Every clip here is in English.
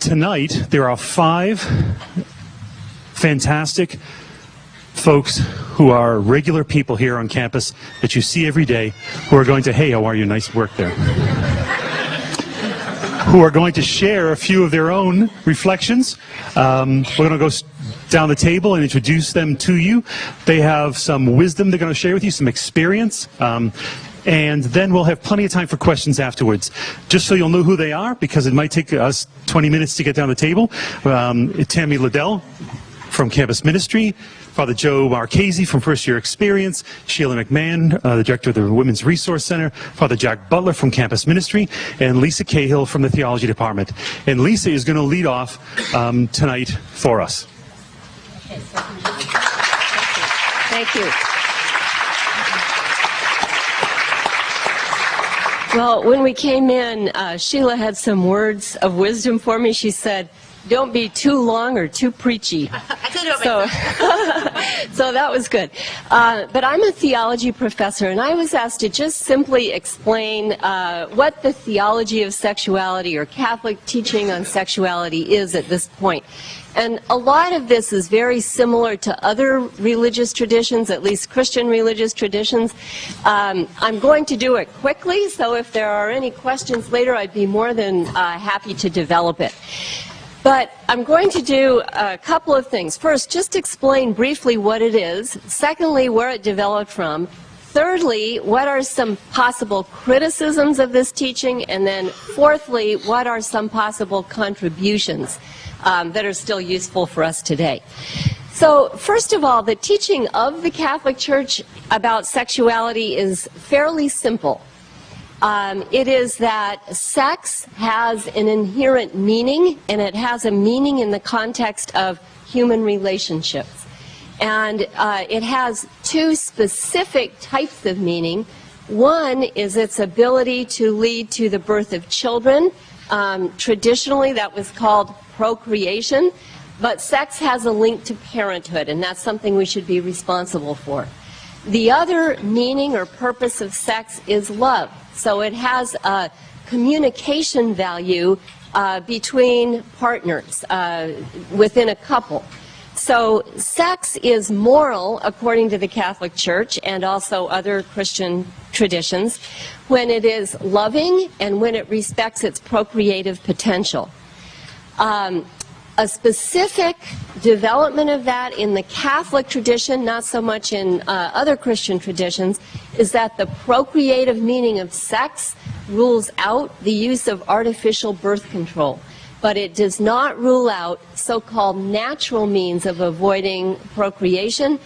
tonight there are 5 fantastic folks who are regular people here on campus that you see every day who are going to, hey, how are you? Nice work there. Who are going to share a few of their own reflections. We're going to go down the table and introduce them to you. They have some wisdom they're going to share with you, some experience. And then we'll have plenty of time for questions afterwards. Just so you'll know who they are, because it might take us 20 minutes to get down the table. Tammy Liddell from Campus Ministry, Father Joe Marchese from First Year Experience, Sheila McMahon, the Director of the Women's Resource Center, Father Jack Butler from Campus Ministry, and Lisa Cahill from the Theology Department. And Lisa is going to lead off tonight for us. Thank you. Well, when we came in, Sheila had some words of wisdom for me. She said, don't be too long or too preachy. So that was good. But I'm a theology professor, and I was asked to just simply explain what the theology of sexuality or Catholic teaching on sexuality is at this point. And a lot of this is very similar to other religious traditions, at least Christian religious traditions. I'm going to do it quickly, so if there are any questions later, I'd be more than happy to develop it. But I'm going to do a couple of things. First, just explain briefly what it is. Secondly, where it developed from. Thirdly, what are some possible criticisms of this teaching? And then fourthly, what are some possible contributions that are still useful for us today? So, first of all, the teaching of the Catholic Church about sexuality is fairly simple. It is that sex has an inherent meaning, and it has a meaning in the context of human relationships. And it has 2 specific types of meaning. One is its ability to lead to the birth of children. Traditionally, that was called procreation, but sex has a link to parenthood, and that's something we should be responsible for. The other meaning or purpose of sex is love. So it has a communication value between partners within a couple. So sex is moral, according to the Catholic Church and also other Christian traditions, when it is loving and when it respects its procreative potential. A specific development of that in the Catholic tradition, not so much in other Christian traditions, is that the procreative meaning of sex rules out the use of artificial birth control. But it does not rule out so-called natural means of avoiding procreation,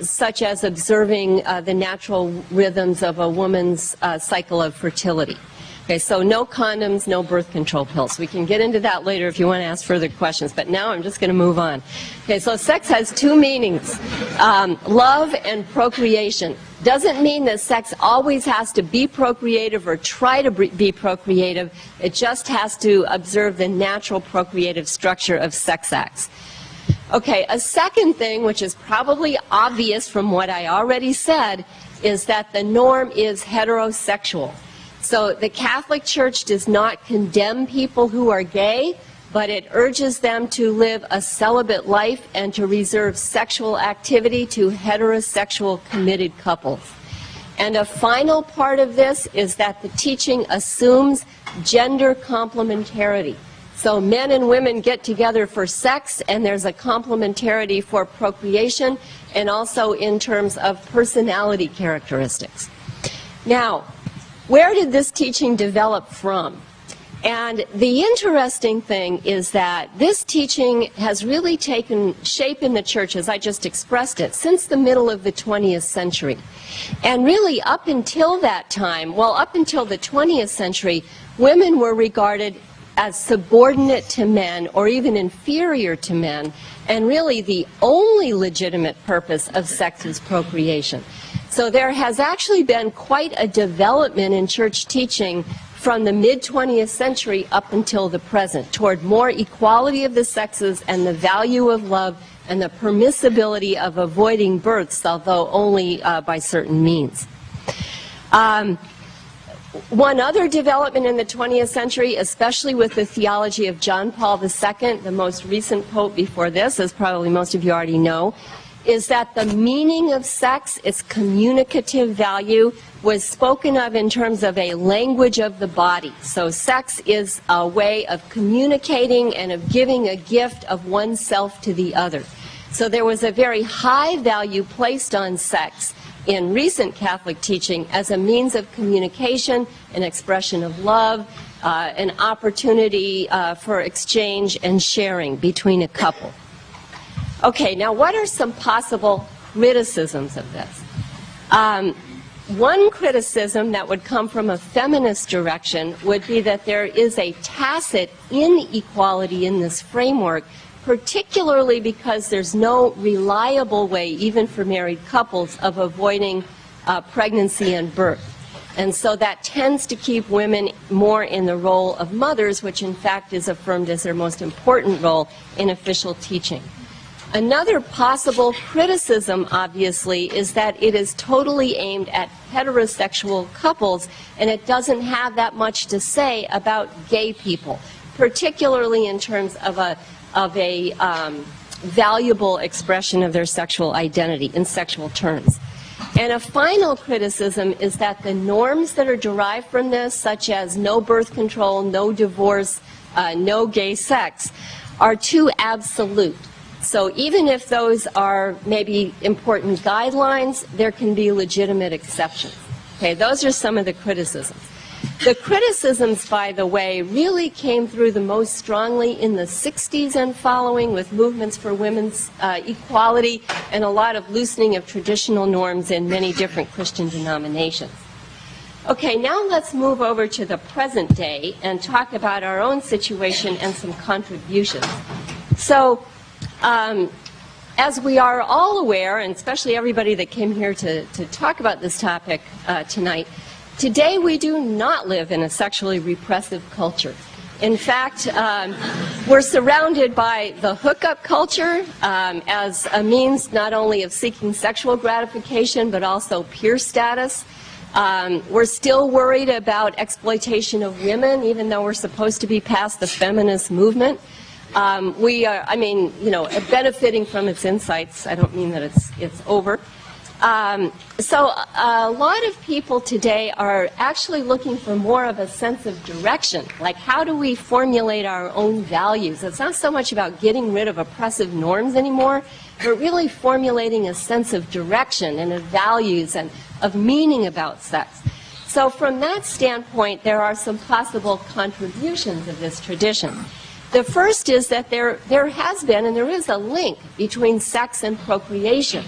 such as observing the natural rhythms of a woman's cycle of fertility. Okay, so no condoms, no birth control pills. We can get into that later if you want to ask further questions, but now I'm just going to move on. Okay, so sex has 2 meanings, love and procreation. Doesn't mean that sex always has to be procreative or try to be procreative. It just has to observe the natural procreative structure of sex acts. Okay, a second thing, which is probably obvious from what I already said, is that the norm is heterosexual. So the Catholic Church does not condemn people who are gay, but it urges them to live a celibate life and to reserve sexual activity to heterosexual committed couples. And a final part of this is that the teaching assumes gender complementarity. So men and women get together for sex, and there's a complementarity for procreation, and also in terms of personality characteristics. Now, where did this teaching develop from? And the interesting thing is that this teaching has really taken shape in the church, as I just expressed it, since the middle of the 20th century. And really up until that time, well, up until the 20th century, women were regarded as subordinate to men or even inferior to men, and really the only legitimate purpose of sex is procreation. So there has actually been quite a development in church teaching from the mid-20th century up until the present toward more equality of the sexes and the value of love and the permissibility of avoiding births, although only by certain means. One other development in the 20th century, especially with the theology of John Paul II, the most recent pope before this, as probably most of you already know, is that the meaning of sex, its communicative value, was spoken of in terms of a language of the body. So sex is a way of communicating and of giving a gift of oneself to the other. So there was a very high value placed on sex in recent Catholic teaching as a means of communication, an expression of love, an opportunity for exchange and sharing between a couple. Okay, now what are some possible criticisms of this? One criticism that would come from a feminist direction would be that there is a tacit inequality in this framework, particularly because there's no reliable way, even for married couples, of avoiding pregnancy and birth. And so that tends to keep women more in the role of mothers, which in fact is affirmed as their most important role in official teaching. Another possible criticism, obviously, is that it is totally aimed at heterosexual couples, and it doesn't have that much to say about gay people, particularly in terms of a valuable expression of their sexual identity in sexual terms. And a final criticism is that the norms that are derived from this, such as no birth control, no divorce, no gay sex, are too absolute. So even if those are maybe important guidelines, there can be legitimate exceptions. Okay, those are some of the criticisms. The criticisms, by the way, really came through the most strongly in the 60s and following, with movements for women's equality and a lot of loosening of traditional norms in many different Christian denominations. Okay, now let's move over to the present day and talk about our own situation and some contributions. So, as we are all aware, and especially everybody that came here to talk about this topic tonight, today we do not live in a sexually repressive culture. In fact, we're surrounded by the hookup culture as a means not only of seeking sexual gratification but also peer status. We're still worried about exploitation of women, even though we're supposed to be past the feminist movement. We are, benefiting from its insights. I don't mean that it's over. So a lot of people today are actually looking for more of a sense of direction. Like, how do we formulate our own values? It's not so much about getting rid of oppressive norms anymore, but really formulating a sense of direction and of values and of meaning about sex. So from that standpoint, there are some possible contributions of this tradition. The first is that there has been and there is a link between sex and procreation.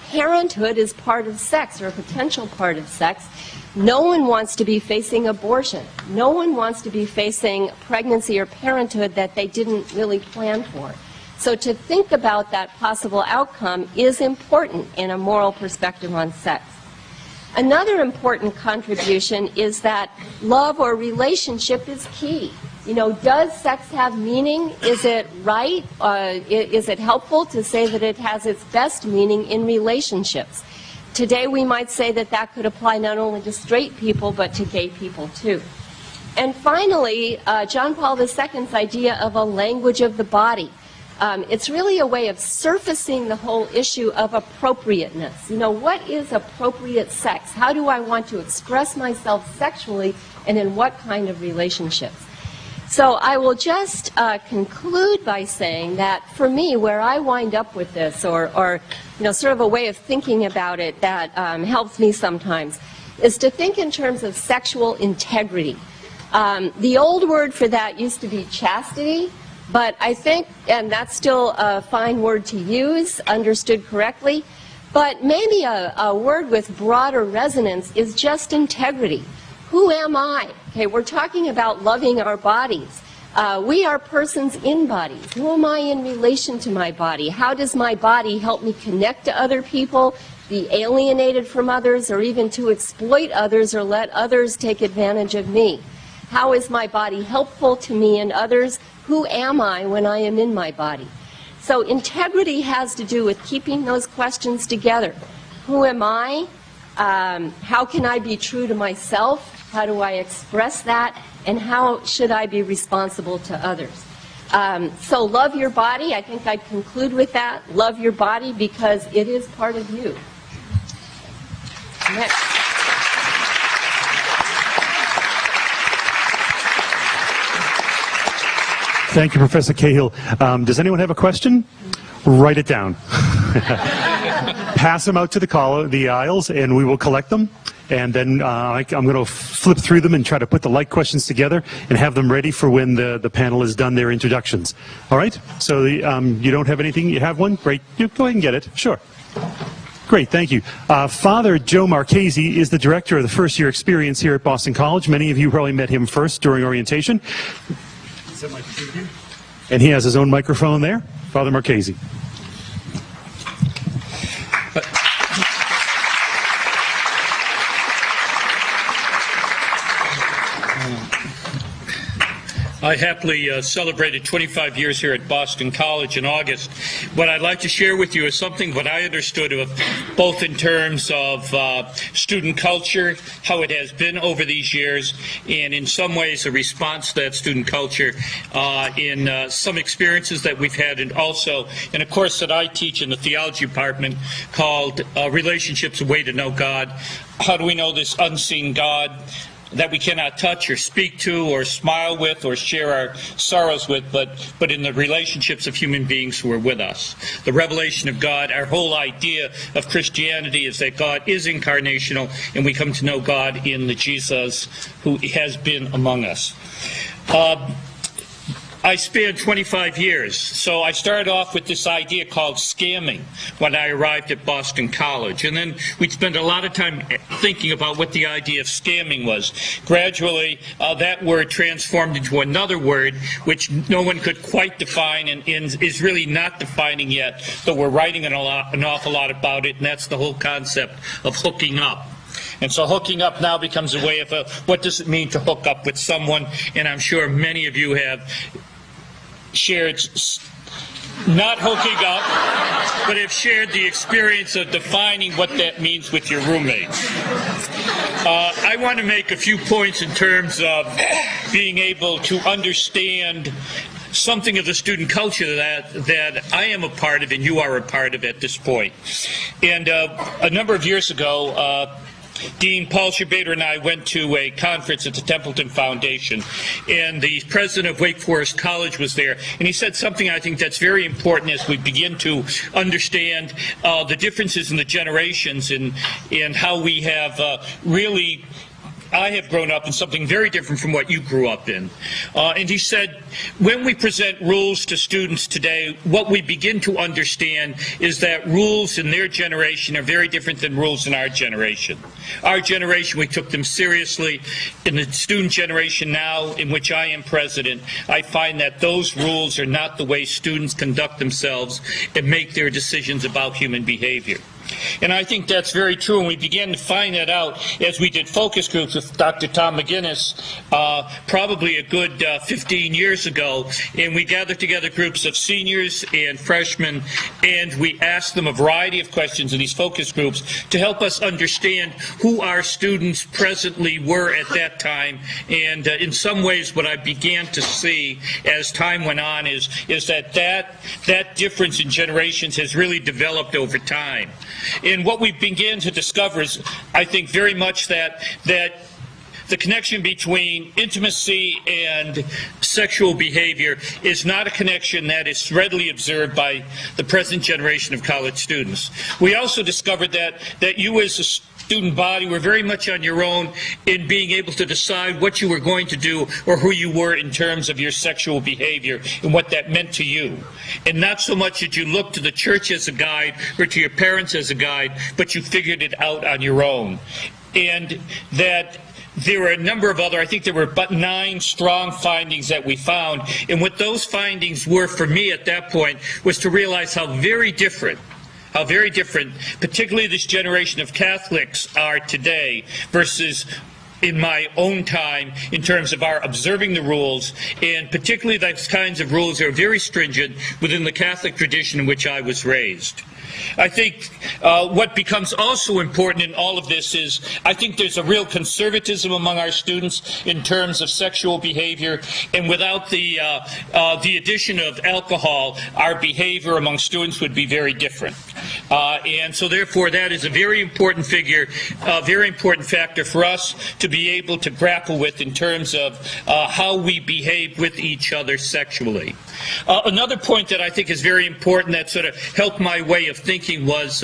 Parenthood is part of sex, or a potential part of sex. No one wants to be facing abortion. No one wants to be facing pregnancy or parenthood that they didn't really plan for. So to think about that possible outcome is important in a moral perspective on sex. Another important contribution is that love or relationship is key. Does sex have meaning? Is it right? Is it helpful to say that it has its best meaning in relationships? Today we might say that that could apply not only to straight people but to gay people too. And finally, John Paul II's idea of a language of the body. It's really a way of surfacing the whole issue of appropriateness. What is appropriate sex? How do I want to express myself sexually, and in what kind of relationships? So I will just conclude by saying that for me, where I wind up with this, or sort of a way of thinking about it that helps me sometimes, is to think in terms of sexual integrity. The old word for that used to be chastity, but I think, and that's still a fine word to use, understood correctly, but maybe a word with broader resonance is just integrity. Who am I? Okay, we're talking about loving our bodies. We are persons in bodies. Who am I in relation to my body? How does my body help me connect to other people, be alienated from others, or even to exploit others or let others take advantage of me? How is my body helpful to me and others? Who am I when I am in my body? So integrity has to do with keeping those questions together. Who am I? How can I be true to myself? How do I express that? And how should I be responsible to others? So love your body. I think I'd conclude with that. Love your body because it is part of you. Next. Thank you, Professor Cahill. Does anyone have a question? Write it down. Pass them out to the aisles, and we will collect them. And then I'm going to flip through them and try to put the like questions together and have them ready for when the panel has done their introductions. All right? So you don't have anything? You have one? Great. You go ahead and get it. Sure. Great, thank you. Father Joe Marchese is the director of the first-year experience here at Boston College. Many of you probably met him first during orientation. And he has his own microphone there. Father Marchese. I happily celebrated 25 years here at Boston College in August. What I'd like to share with you is something that I understood of both in terms of student culture, how it has been over these years, and in some ways a response to that student culture in some experiences that we've had, and also in a course that I teach in the theology department called Relationships, A Way to Know God. How do we know this unseen God that we cannot touch or speak to or smile with or share our sorrows with, but in the relationships of human beings who are with us? The revelation of God, our whole idea of Christianity is that God is incarnational, and we come to know God in the Jesus who has been among us. I spanned 25 years, so I started off with this idea called scamming when I arrived at Boston College. And then we'd spend a lot of time thinking about what the idea of scamming was. Gradually, that word transformed into another word, which no one could quite define and is really not defining yet, though we're writing an awful lot about it, and that's the whole concept of hooking up. And so hooking up now becomes a way of what does it mean to hook up with someone, and I'm sure many of you have shared, not hooking up, but have shared the experience of defining what that means with your roommates. I want to make a few points in terms of being able to understand something of the student culture that I am a part of and you are a part of at this point. And a number of years ago, Dean Paul Shabater and I went to a conference at the Templeton Foundation, and the president of Wake Forest College was there, and he said something I think that's very important as we begin to understand the differences in the generations and how we have really I have grown up in something very different from what you grew up in. And he said, when we present rules to students today, what we begin to understand is that rules in their generation are very different than rules in our generation. Our generation, we took them seriously. In the student generation now, in which I am president, I find that those rules are not the way students conduct themselves and make their decisions about human behavior. And I think that's very true, and we began to find that out as we did focus groups with Dr. Tom McGinnis probably a good 15 years ago, and we gathered together groups of seniors and freshmen, and we asked them a variety of questions in these focus groups to help us understand who our students presently were at that time. And in some ways what I began to see as time went on is that difference in generations has really developed over time. And what we began to discover is, I think, very much that the connection between intimacy and sexual behavior is not a connection that is readily observed by the present generation of college students. We also discovered that you as a student body were very much on your own in being able to decide what you were going to do or who you were in terms of your sexual behavior and what that meant to you. And not so much that you looked to the church as a guide or to your parents as a guide, but you figured it out on your own. And that there were a number of other, I think there were about 9 strong findings that we found. And what those findings were for me at that point was to realize how very different, particularly this generation of Catholics are today versus in my own time in terms of our observing the rules, and particularly those kinds of rules that are very stringent within the Catholic tradition in which I was raised. I think what becomes also important in all of this is I think there's a real conservatism among our students in terms of sexual behavior, and without the addition of alcohol, our behavior among students would be very different. And so therefore that is a very important figure, a very important factor for us to be able to grapple with in terms of how we behave with each other sexually. Another point that I think is very important that sort of helped my way of thinking was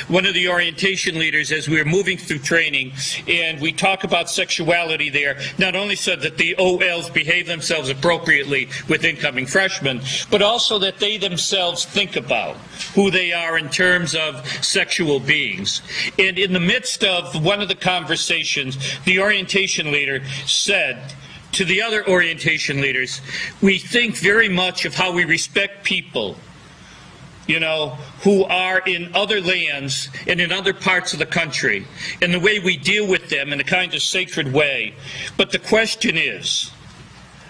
one of the orientation leaders as we were moving through training, and we talk about sexuality there, not only so that the OLs behave themselves appropriately with incoming freshmen, but also that they themselves think about who they are in terms of sexual beings. And in the midst of one of the conversations, the orientation leader said to the other orientation leaders, we think very much of how we respect people, you know, who are in other lands and in other parts of the country, and the way we deal with them in a kind of sacred way. But the question is,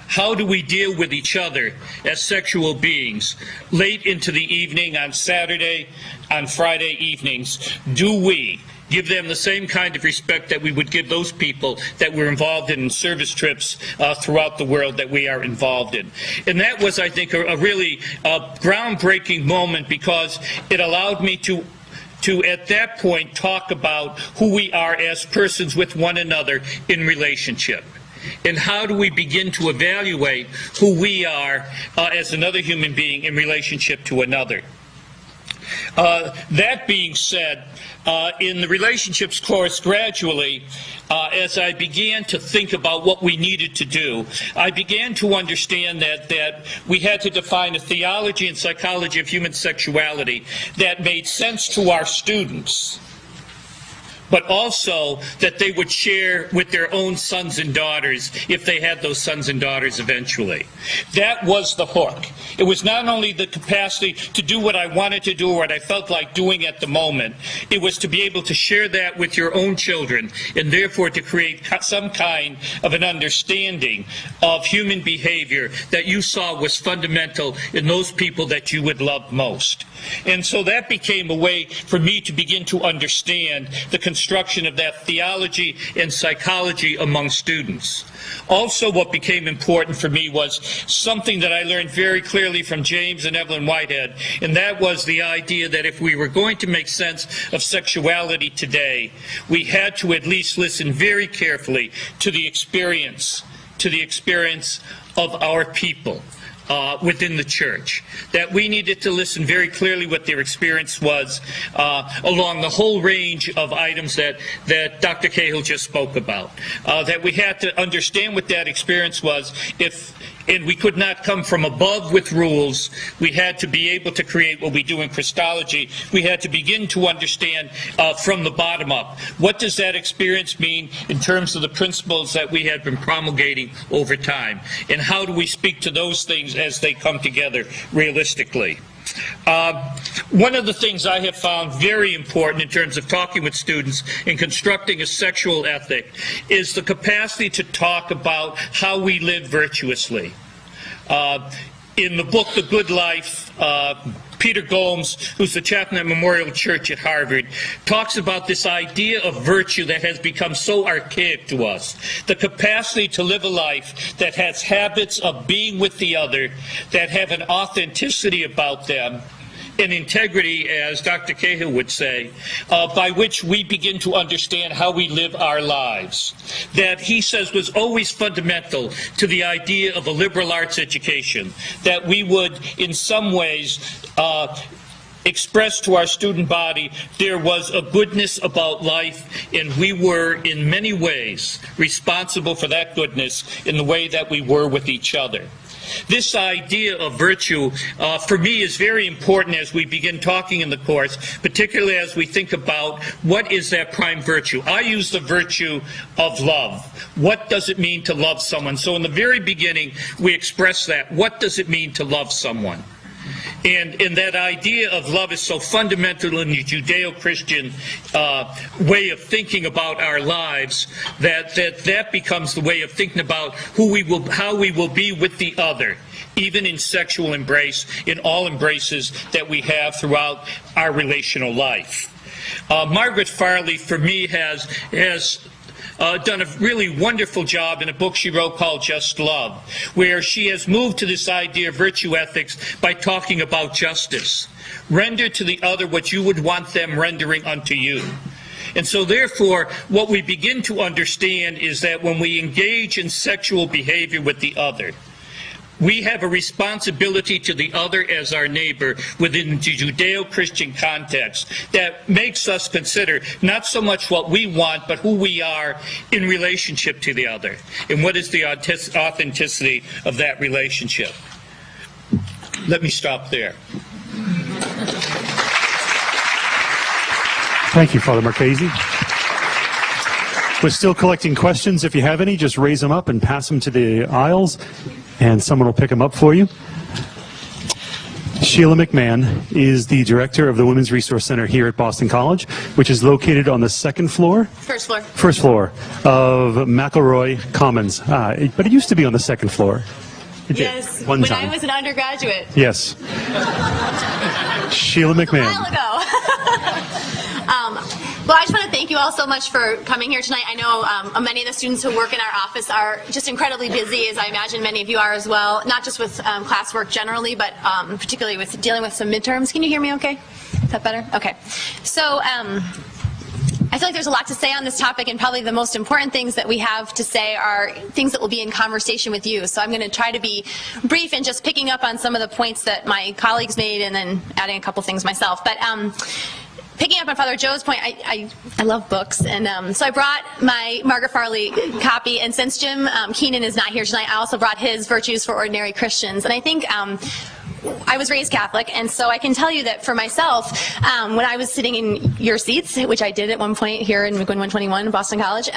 how do we deal with each other as sexual beings late into the evening on Saturday, on Friday evenings? Do we give them the same kind of respect that we would give those people that were involved in service trips throughout the world that we are involved in? And that was, I think, a really groundbreaking moment, because it allowed me to at that point talk about who we are as persons with one another in relationship. And how do we begin to evaluate who we are as another human being in relationship to another? That being said, in the relationships course gradually, as I began to think about what we needed to do, I began to understand that we had to define a theology and psychology of human sexuality that made sense to our students, but also that they would share with their own sons and daughters if they had those sons and daughters eventually. That was the hook. It was not only the capacity to do what I wanted to do or what I felt like doing at the moment, it was to be able to share that with your own children, and therefore to create some kind of an understanding of human behavior that you saw was fundamental in those people that you would love most. And so that became a way for me to begin to understand the construction of that theology and psychology among students. Also, what became important for me was something that I learned very clearly from James and Evelyn Whitehead, and that was the idea that if we were going to make sense of sexuality today, we had to at least listen very carefully to the experience of our people within the church, that we needed to listen very clearly what their experience was along the whole range of items that Dr. Cahill just spoke about, that we had to understand what that experience was. And we could not come from above with rules. We had to be able to create what we do in Christology. We had to begin to understand from the bottom up. What does that experience mean in terms of the principles that we had been promulgating over time? And how do we speak to those things as they come together realistically? One of the things I have found very important in terms of talking with students and constructing a sexual ethic is the capacity to talk about how we live virtuously. In the book, The Good Life, Peter Gomes, who's the chaplain at Memorial Church at Harvard, talks about this idea of virtue that has become so archaic to us. The capacity to live a life that has habits of being with the other, that have an authenticity about them, an integrity, as Dr. Cahill would say, by which we begin to understand how we live our lives. That, he says, was always fundamental to the idea of a liberal arts education, that we would, in some ways, express to our student body there was a goodness about life, and we were, in many ways, responsible for that goodness in the way that we were with each other. This idea of virtue, for me, is very important as we begin talking in the course, particularly as we think about what is that prime virtue. I use the virtue of love. What does it mean to love someone? So in the very beginning, we express that. What does it mean to love someone? And that idea of love is so fundamental in the Judeo-Christian way of thinking about our lives that becomes the way of thinking about how we will be with the other, even in sexual embrace, in all embraces that we have throughout our relational life. Margaret Farley, for me, has done a really wonderful job in a book she wrote called Just Love, where she has moved to this idea of virtue ethics by talking about justice. Render to the other what you would want them rendering unto you. And so therefore, what we begin to understand is that when we engage in sexual behavior with the other, we have a responsibility to the other as our neighbor within the Judeo-Christian context that makes us consider not so much what we want, but who we are in relationship to the other, and what is the authenticity of that relationship. Let me stop there. Thank you, Father Marchese. We're still collecting questions. If you have any, just raise them up and pass them to the aisles, and someone will pick them up for you. Sheila McMahon is the director of the Women's Resource Center here at Boston College, which is located on the second floor? First floor. First floor of McElroy Commons. But it used to be on the second floor. It Yes, did, one when time. I was an undergraduate. Yes. Sheila A McMahon. while ago. Well, I just want to thank you all so much for coming here tonight. I know many of the students who work in our office are just incredibly busy, as I imagine many of you are as well, not just with classwork generally, but particularly with dealing with some midterms. Can you hear me okay? Is that better? Okay. So I feel like there's a lot to say on this topic, and probably the most important things that we have to say are things that will be in conversation with you. So I'm going to try to be brief and just picking up on some of the points that my colleagues made and then adding a couple things myself. But picking up on Father Joe's point, I love books, and so I brought my Margaret Farley copy, and since Jim Keenan is not here tonight, I also brought his Virtues for Ordinary Christians. And I think I was raised Catholic, and so I can tell you that for myself, when I was sitting in your seats, which I did at one point here in McGuinn 121, Boston College,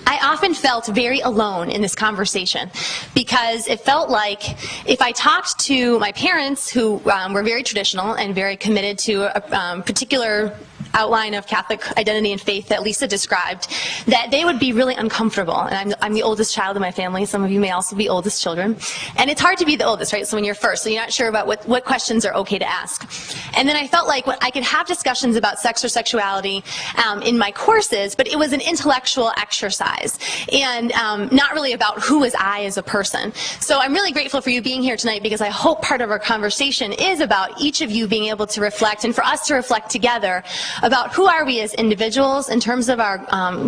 I often felt very alone in this conversation, because it felt like if I talked to my parents, who were very traditional and very committed to a particular outline of Catholic identity and faith that Lisa described, that they would be really uncomfortable. And I'm the oldest child in my family. Some of you may also be oldest children. And it's hard to be the oldest, right? So when you're first, so you're not sure about what questions are okay to ask. And then I felt like I could have discussions about sex or sexuality in my courses, but it was an intellectual exercise and not really about who was I as a person. So I'm really grateful for you being here tonight, because I hope part of our conversation is about each of you being able to reflect, and for us to reflect together about who are we as individuals in terms of our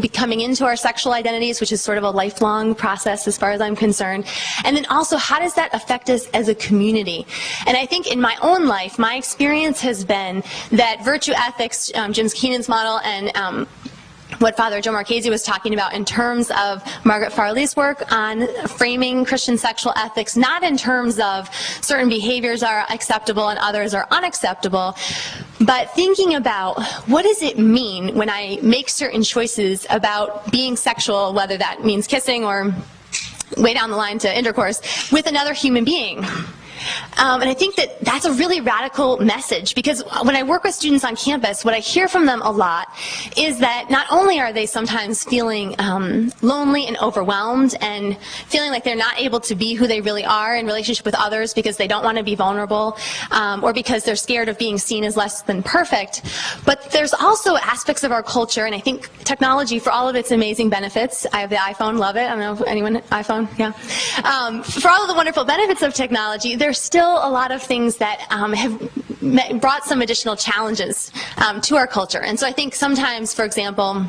becoming into our sexual identities, which is sort of a lifelong process as far as I'm concerned, and then also how does that affect us as a community. And I think in my own life, my experience has been that virtue ethics, Jim Keenan's model, and what Father Joe Marchese was talking about in terms of Margaret Farley's work on framing Christian sexual ethics, not in terms of certain behaviors are acceptable and others are unacceptable, but thinking about what does it mean when I make certain choices about being sexual, whether that means kissing or way down the line to intercourse with another human being. And I think that that's a really radical message, because when I work with students on campus, what I hear from them a lot is that not only are they sometimes feeling lonely and overwhelmed and feeling like they're not able to be who they really are in relationship with others because they don't want to be vulnerable, or because they're scared of being seen as less than perfect, but there's also aspects of our culture, and I think technology, for all of its amazing benefits, I have the iPhone, love it, I don't know if anyone, iPhone, yeah, for all of the wonderful benefits of technology, there's still a lot of things that have brought some additional challenges to our culture. And so I think sometimes, for example,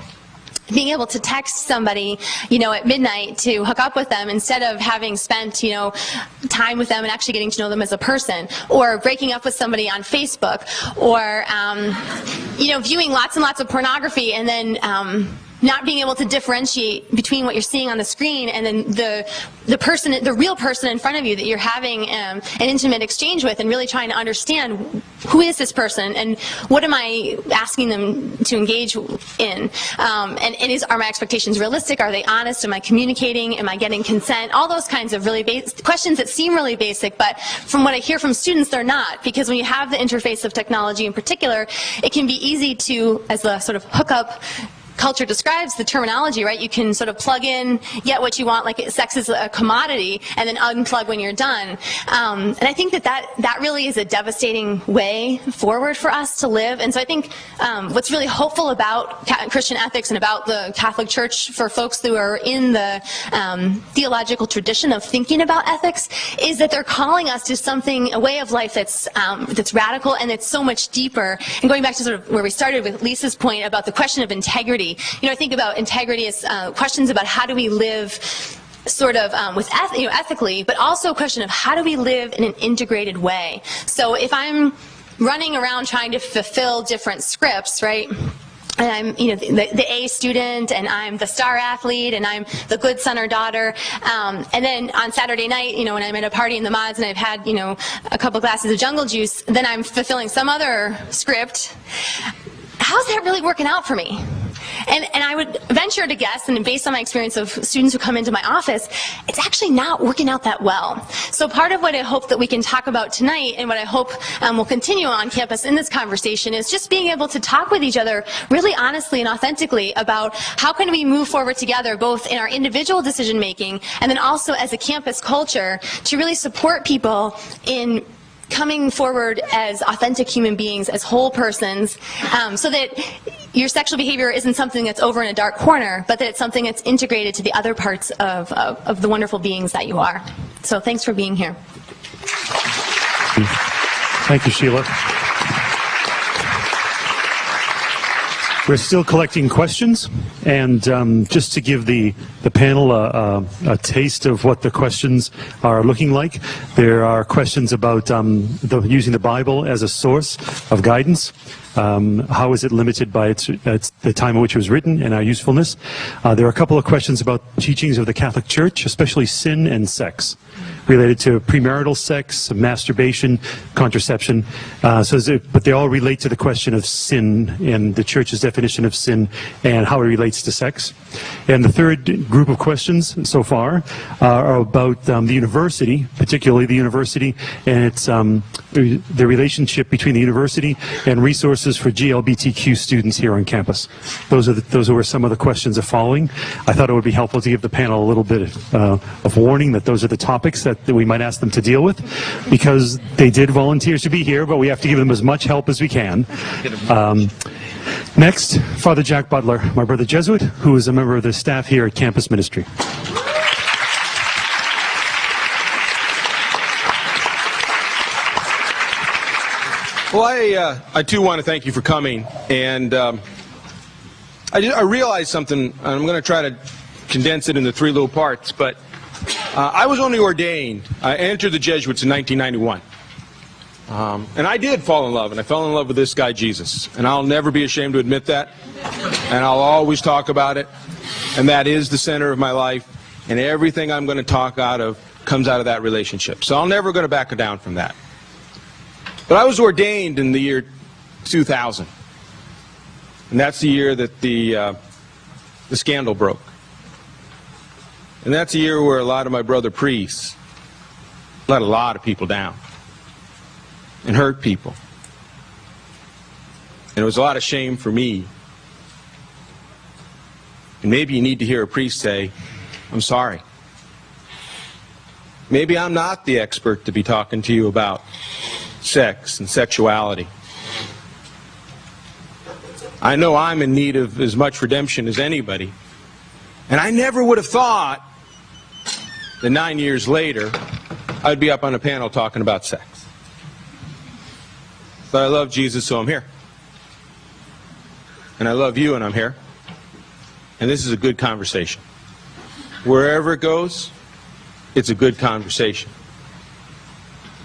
being able to text somebody, at midnight to hook up with them instead of having spent, time with them and actually getting to know them as a person, or breaking up with somebody on Facebook, or, viewing lots and lots of pornography and then, not being able to differentiate between what you're seeing on the screen and then the real person in front of you that you're having an intimate exchange with, and really trying to understand who is this person and what am I asking them to engage in, and are my expectations realistic? Are they honest? Am I communicating? Am I getting consent? All those kinds of really questions that seem really basic, but from what I hear from students, they're not, because when you have the interface of technology in particular, it can be easy to, as the sort of hookup culture describes the terminology, right? You can sort of plug in, get what you want, like sex is a commodity, and then unplug when you're done. And I think that really is a devastating way forward for us to live. And so I think what's really hopeful about Christian ethics and about the Catholic Church for folks who are in the theological tradition of thinking about ethics is that they're calling us to something, a way of life that's radical and it's so much deeper. And going back to sort of where we started with Lisa's point about the question of integrity, I think about integrity as questions about how do we live sort of ethically, but also a question of how do we live in an integrated way. So if I'm running around trying to fulfill different scripts, right? And I'm, the A student, and I'm the star athlete, and I'm the good son or daughter. And then on Saturday night, when I'm at a party in the mods and I've had, a couple glasses of jungle juice, then I'm fulfilling some other script. How's that really working out for me? And I would venture to guess, and based on my experience of students who come into my office, it's actually not working out that well. So part of what I hope that we can talk about tonight, and what I hope will continue on campus in this conversation, is just being able to talk with each other really honestly and authentically about how can we move forward together, both in our individual decision making and then also as a campus culture, to really support people in coming forward as authentic human beings, as whole persons, so that your sexual behavior isn't something that's over in a dark corner, but that it's something that's integrated to the other parts of the wonderful beings that you are. So thanks for being here. Thank you, Sheila. We're still collecting questions, and just to give the panel a taste of what the questions are looking like, there are questions about using the Bible as a source of guidance. How is it limited by the time in which it was written and our usefulness? There are a couple of questions about teachings of the Catholic Church, especially sin and sex, related to premarital sex, masturbation, contraception. But they all relate to the question of sin and the Church's definition of sin and how it relates to sex. And the third group of questions so far are about the university, particularly the university and its the relationship between the university and resources for GLBTQ students here on campus. Those were some of the questions that are following. I thought it would be helpful to give the panel a little bit of warning that those are the topics that we might ask them to deal with, because they did volunteer to be here, but we have to give them as much help as we can. Next, Father Jack Butler, my brother Jesuit, who is a member of the staff here at Campus Ministry. Well, I too want to thank you for coming, and I realized something, and I'm going to try to condense it into three little parts, but I was only ordained. I entered the Jesuits in 1991. And I did fall in love, and I fell in love with this guy, Jesus. And I'll never be ashamed to admit that, and I'll always talk about it, and that is the center of my life, and everything I'm going to talk out of comes out of that relationship. So I'm never going to back down from that. But I was ordained in the year 2000, and that's the year that the scandal broke. And that's a year where a lot of my brother priests let a lot of people down and hurt people. And it was a lot of shame for me. And maybe you need to hear a priest say, I'm sorry. Maybe I'm not the expert to be talking to you about sex and sexuality. I know I'm in need of as much redemption as anybody. And I never would have thought that 9 years later, I'd be up on a panel talking about sex. But I love Jesus, so I'm here. And I love you, and I'm here. And this is a good conversation. Wherever it goes, it's a good conversation.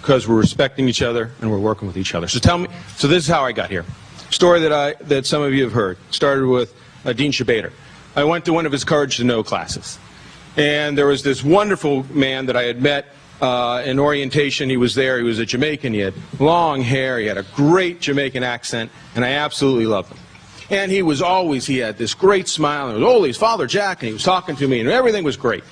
Because we're respecting each other and we're working with each other. So this is how I got here. Story that some of you have heard. Started with Dean Shabater. I went to one of his Courage to Know classes. And there was this wonderful man that I had met in orientation. He was there. He was a Jamaican. He had long hair. He had a great Jamaican accent, and I absolutely loved him. And he had this great smile. And it was, he's Father Jack, and he was talking to me, and everything was great.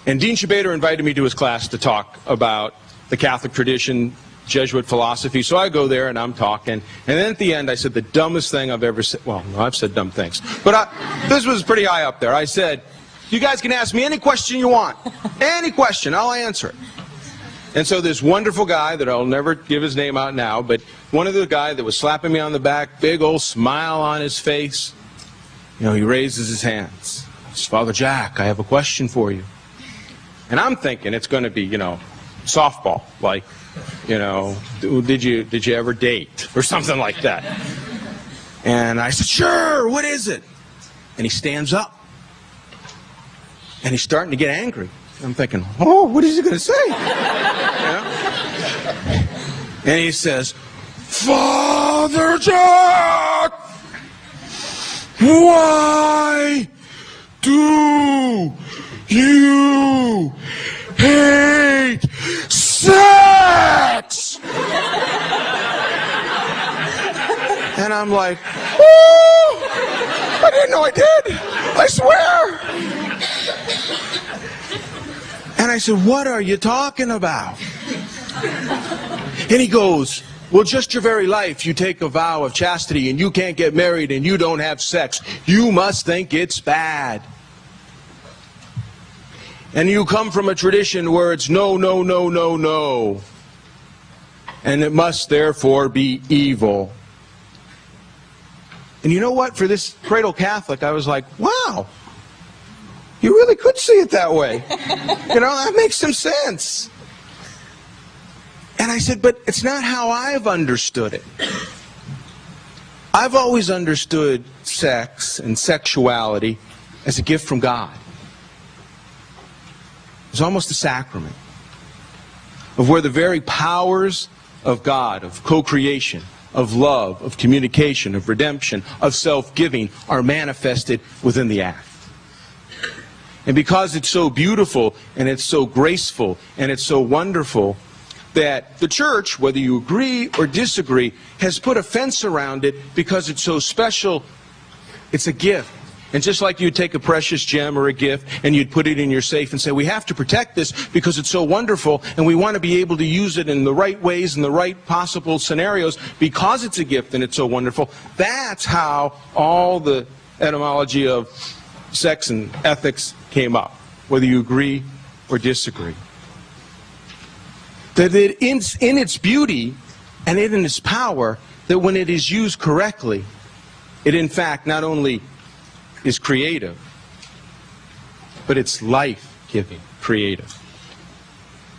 And Dean Shabater invited me to his class to talk about the Catholic tradition, Jesuit philosophy. So I go there, and I'm talking. And then at the end, I said the dumbest thing I've ever said. Well, no, I've said dumb things. But this was pretty high up there. I said, you guys can ask me any question you want. Any question, I'll answer it. And so this wonderful guy that I'll never give his name out now, but one of the guy that was slapping me on the back, big old smile on his face, he raises his hands. It's Father Jack, I have a question for you. And I'm thinking it's going to be, softball, like, did you ever date or something like that? And I said, sure, what is it? And he stands up. And he's starting to get angry. I'm thinking, what is he going to say? And he says, Father Jack, why do you hate sex? And I'm like, I didn't know I did. I swear. And I said, what are you talking about? And he goes, well, just your very life, you take a vow of chastity and you can't get married and you don't have sex. You must think it's bad. And you come from a tradition where it's no, no, no, no, no. And it must therefore be evil. And you know what? For this cradle Catholic, I was like, wow. You really could see it that way. That makes some sense. And I said, but it's not how I've understood it. I've always understood sex and sexuality as a gift from God. It's almost a sacrament of where the very powers of God, of co-creation, of love, of communication, of redemption, of self-giving are manifested within the act. And because it's so beautiful, and it's so graceful, and it's so wonderful, that the church, whether you agree or disagree, has put a fence around it because it's so special. It's a gift. And just like you'd take a precious gem or a gift and you'd put it in your safe and say, we have to protect this because it's so wonderful and we want to be able to use it in the right ways, in the right possible scenarios because it's a gift and it's so wonderful. That's how all the etymology of sex and ethics came up, whether you agree or disagree. That in its beauty and in its power, that when it is used correctly, it in fact not only is creative, but it's life-giving creative.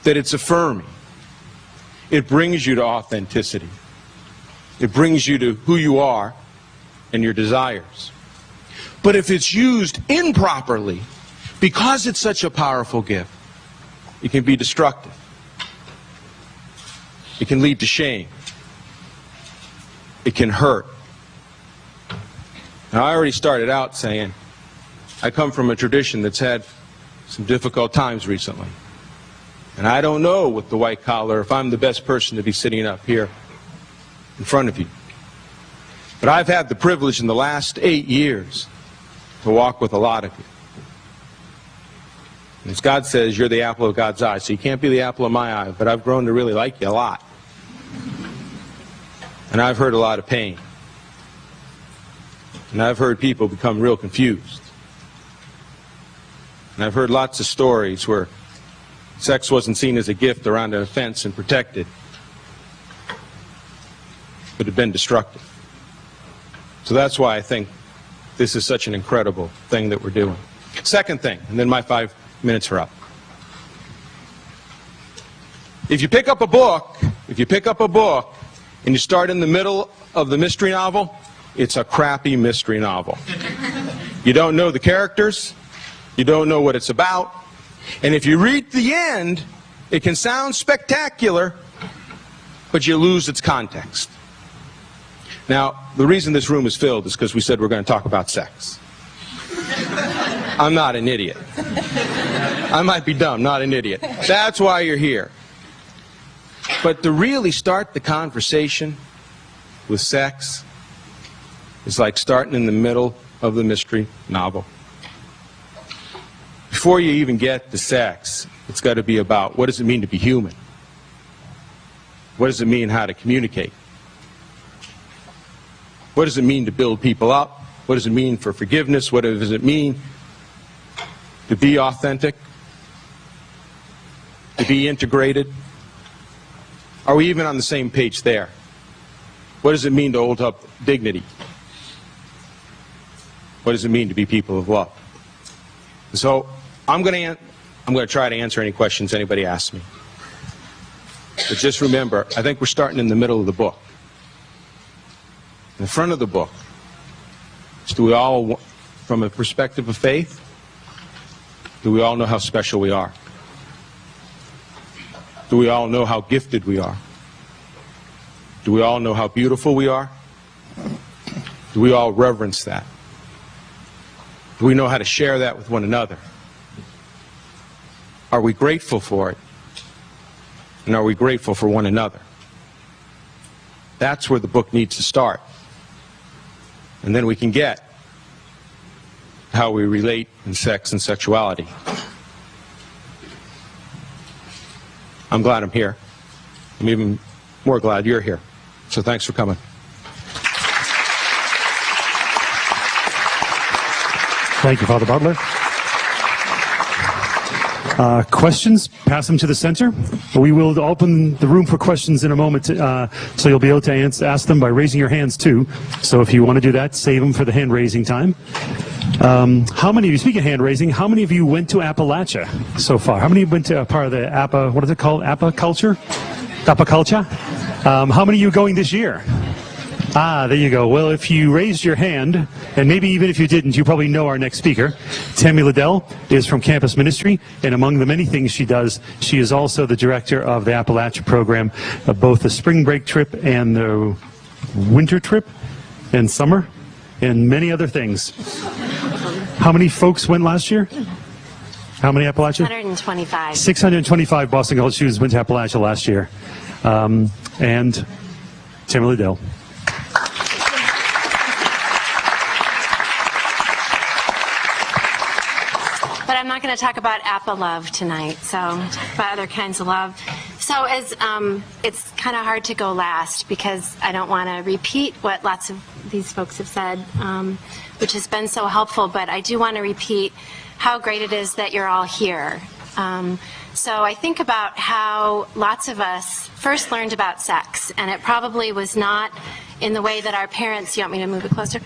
That it's affirming. It brings you to authenticity. It brings you to who you are and your desires. But if it's used improperly, because it's such a powerful gift, it can be destructive. It can lead to shame. It can hurt. Now, I already started out saying I come from a tradition that's had some difficult times recently. And I don't know with the white collar if I'm the best person to be sitting up here in front of you. But I've had the privilege in the last 8 years to walk with a lot of you. And as God says, you're the apple of God's eye, so you can't be the apple of my eye, but I've grown to really like you a lot. And I've heard a lot of pain. And I've heard people become real confused. And I've heard lots of stories where sex wasn't seen as a gift around a fence and protected, but had been destructive. So that's why I think this is such an incredible thing that we're doing. Second thing, and then my 5 minutes are up. If you pick up a book, and you start in the middle of the mystery novel, it's a crappy mystery novel. You don't know the characters, you don't know what it's about, and if you read the end, it can sound spectacular, but you lose its context. Now, the reason this room is filled is because we said we're going to talk about sex. I'm not an idiot. I might be dumb, not an idiot. That's why you're here. But to really start the conversation with sex is like starting in the middle of the mystery novel. Before you even get to sex, it's got to be about what does it mean to be human? What does it mean how to communicate? What does it mean to build people up? What does it mean for forgiveness? What does it mean to be authentic? To be integrated? Are we even on the same page there? What does it mean to hold up dignity? What does it mean to be people of love? So I'm going to try to answer any questions anybody asks me. But just remember, I think we're starting in the middle of the book. In the front of the book, do we all, from a perspective of faith, do we all know how special we are? Do we all know how gifted we are? Do we all know how beautiful we are? Do we all reverence that? Do we know how to share that with one another? Are we grateful for it? And are we grateful for one another? That's where the book needs to start. And then we can get how we relate in sex and sexuality. I'm glad I'm here. I'm even more glad you're here. So thanks for coming. Thank you, Father Butler. Questions? Pass them to the center. We will open the room for questions in a moment, so you'll be able to ask them by raising your hands too. So if you want to do that, save them for the hand raising time. How many of you, speaking of hand raising, how many of you went to Appalachia so far? How many went to a part of the Appa, what is it called? Appa culture? Appa culture? How many of you are going this year? Ah, there you go. Well, if you raised your hand, and maybe even if you didn't, you probably know our next speaker. Tammy Liddell is from Campus Ministry, and among the many things she does, she is also the director of the Appalachia program, both the spring break trip and the winter trip and summer, and many other things. How many folks went last year? How many Appalachia? 625. 625 Boston College students went to Appalachia last year. And Tammy Liddell. But I'm not going to talk about Appa love tonight, so about other kinds of love. So as it's kind of hard to go last because I don't want to repeat what lots of these folks have said, which has been so helpful, but I do want to repeat how great it is that you're all here. So I think about how lots of us first learned about sex, and it probably was not in the way that our parents, you want me to move it closer?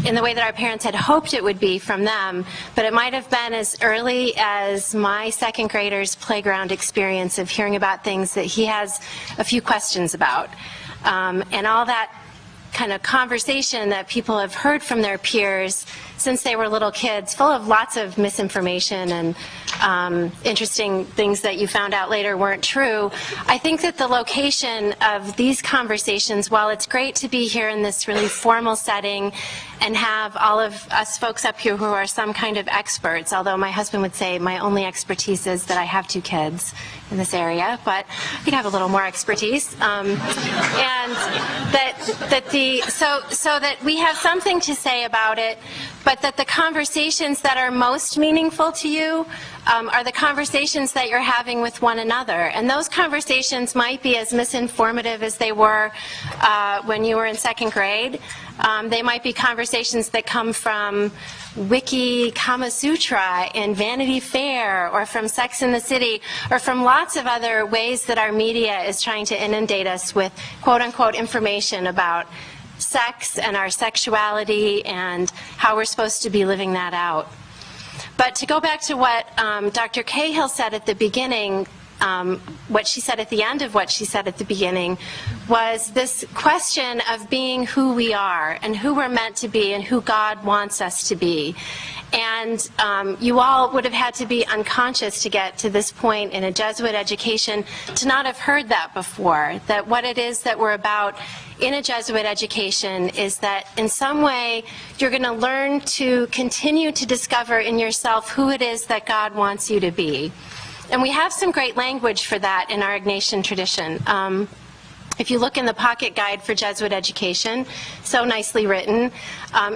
In the way that our parents had hoped it would be from them, but it might have been as early as my second grader's playground experience of hearing about things that he has a few questions about. And all that kind of conversation that people have heard from their peers since they were little kids, full of lots of misinformation and interesting things that you found out later weren't true. I think that the location of these conversations, while it's great to be here in this really formal setting and have all of us folks up here who are some kind of experts, although my husband would say my only expertise is that I have 2 kids in this area, but I could have a little more expertise. And so that we have something to say about it, but that the conversations that are most meaningful to you are the conversations that you're having with one another. And those conversations might be as misinformative as they were when you were in second grade. They might be conversations that come from Wiki Kama Sutra and Vanity Fair, or from Sex and the City, or from lots of other ways that our media is trying to inundate us with quote-unquote information about sex and our sexuality and how we're supposed to be living that out. But to go back to what Dr. Cahill said at the beginning, what she said at the end of what she said at the beginning was this question of being who we are and who we're meant to be and who God wants us to be. And you all would have had to be unconscious to get to this point in a Jesuit education to not have heard that before, that what it is that we're about in a Jesuit education is that in some way you're going to learn to continue to discover in yourself who it is that God wants you to be. And we have some great language for that in our Ignatian tradition. If you look in the pocket guide for Jesuit education, so nicely written,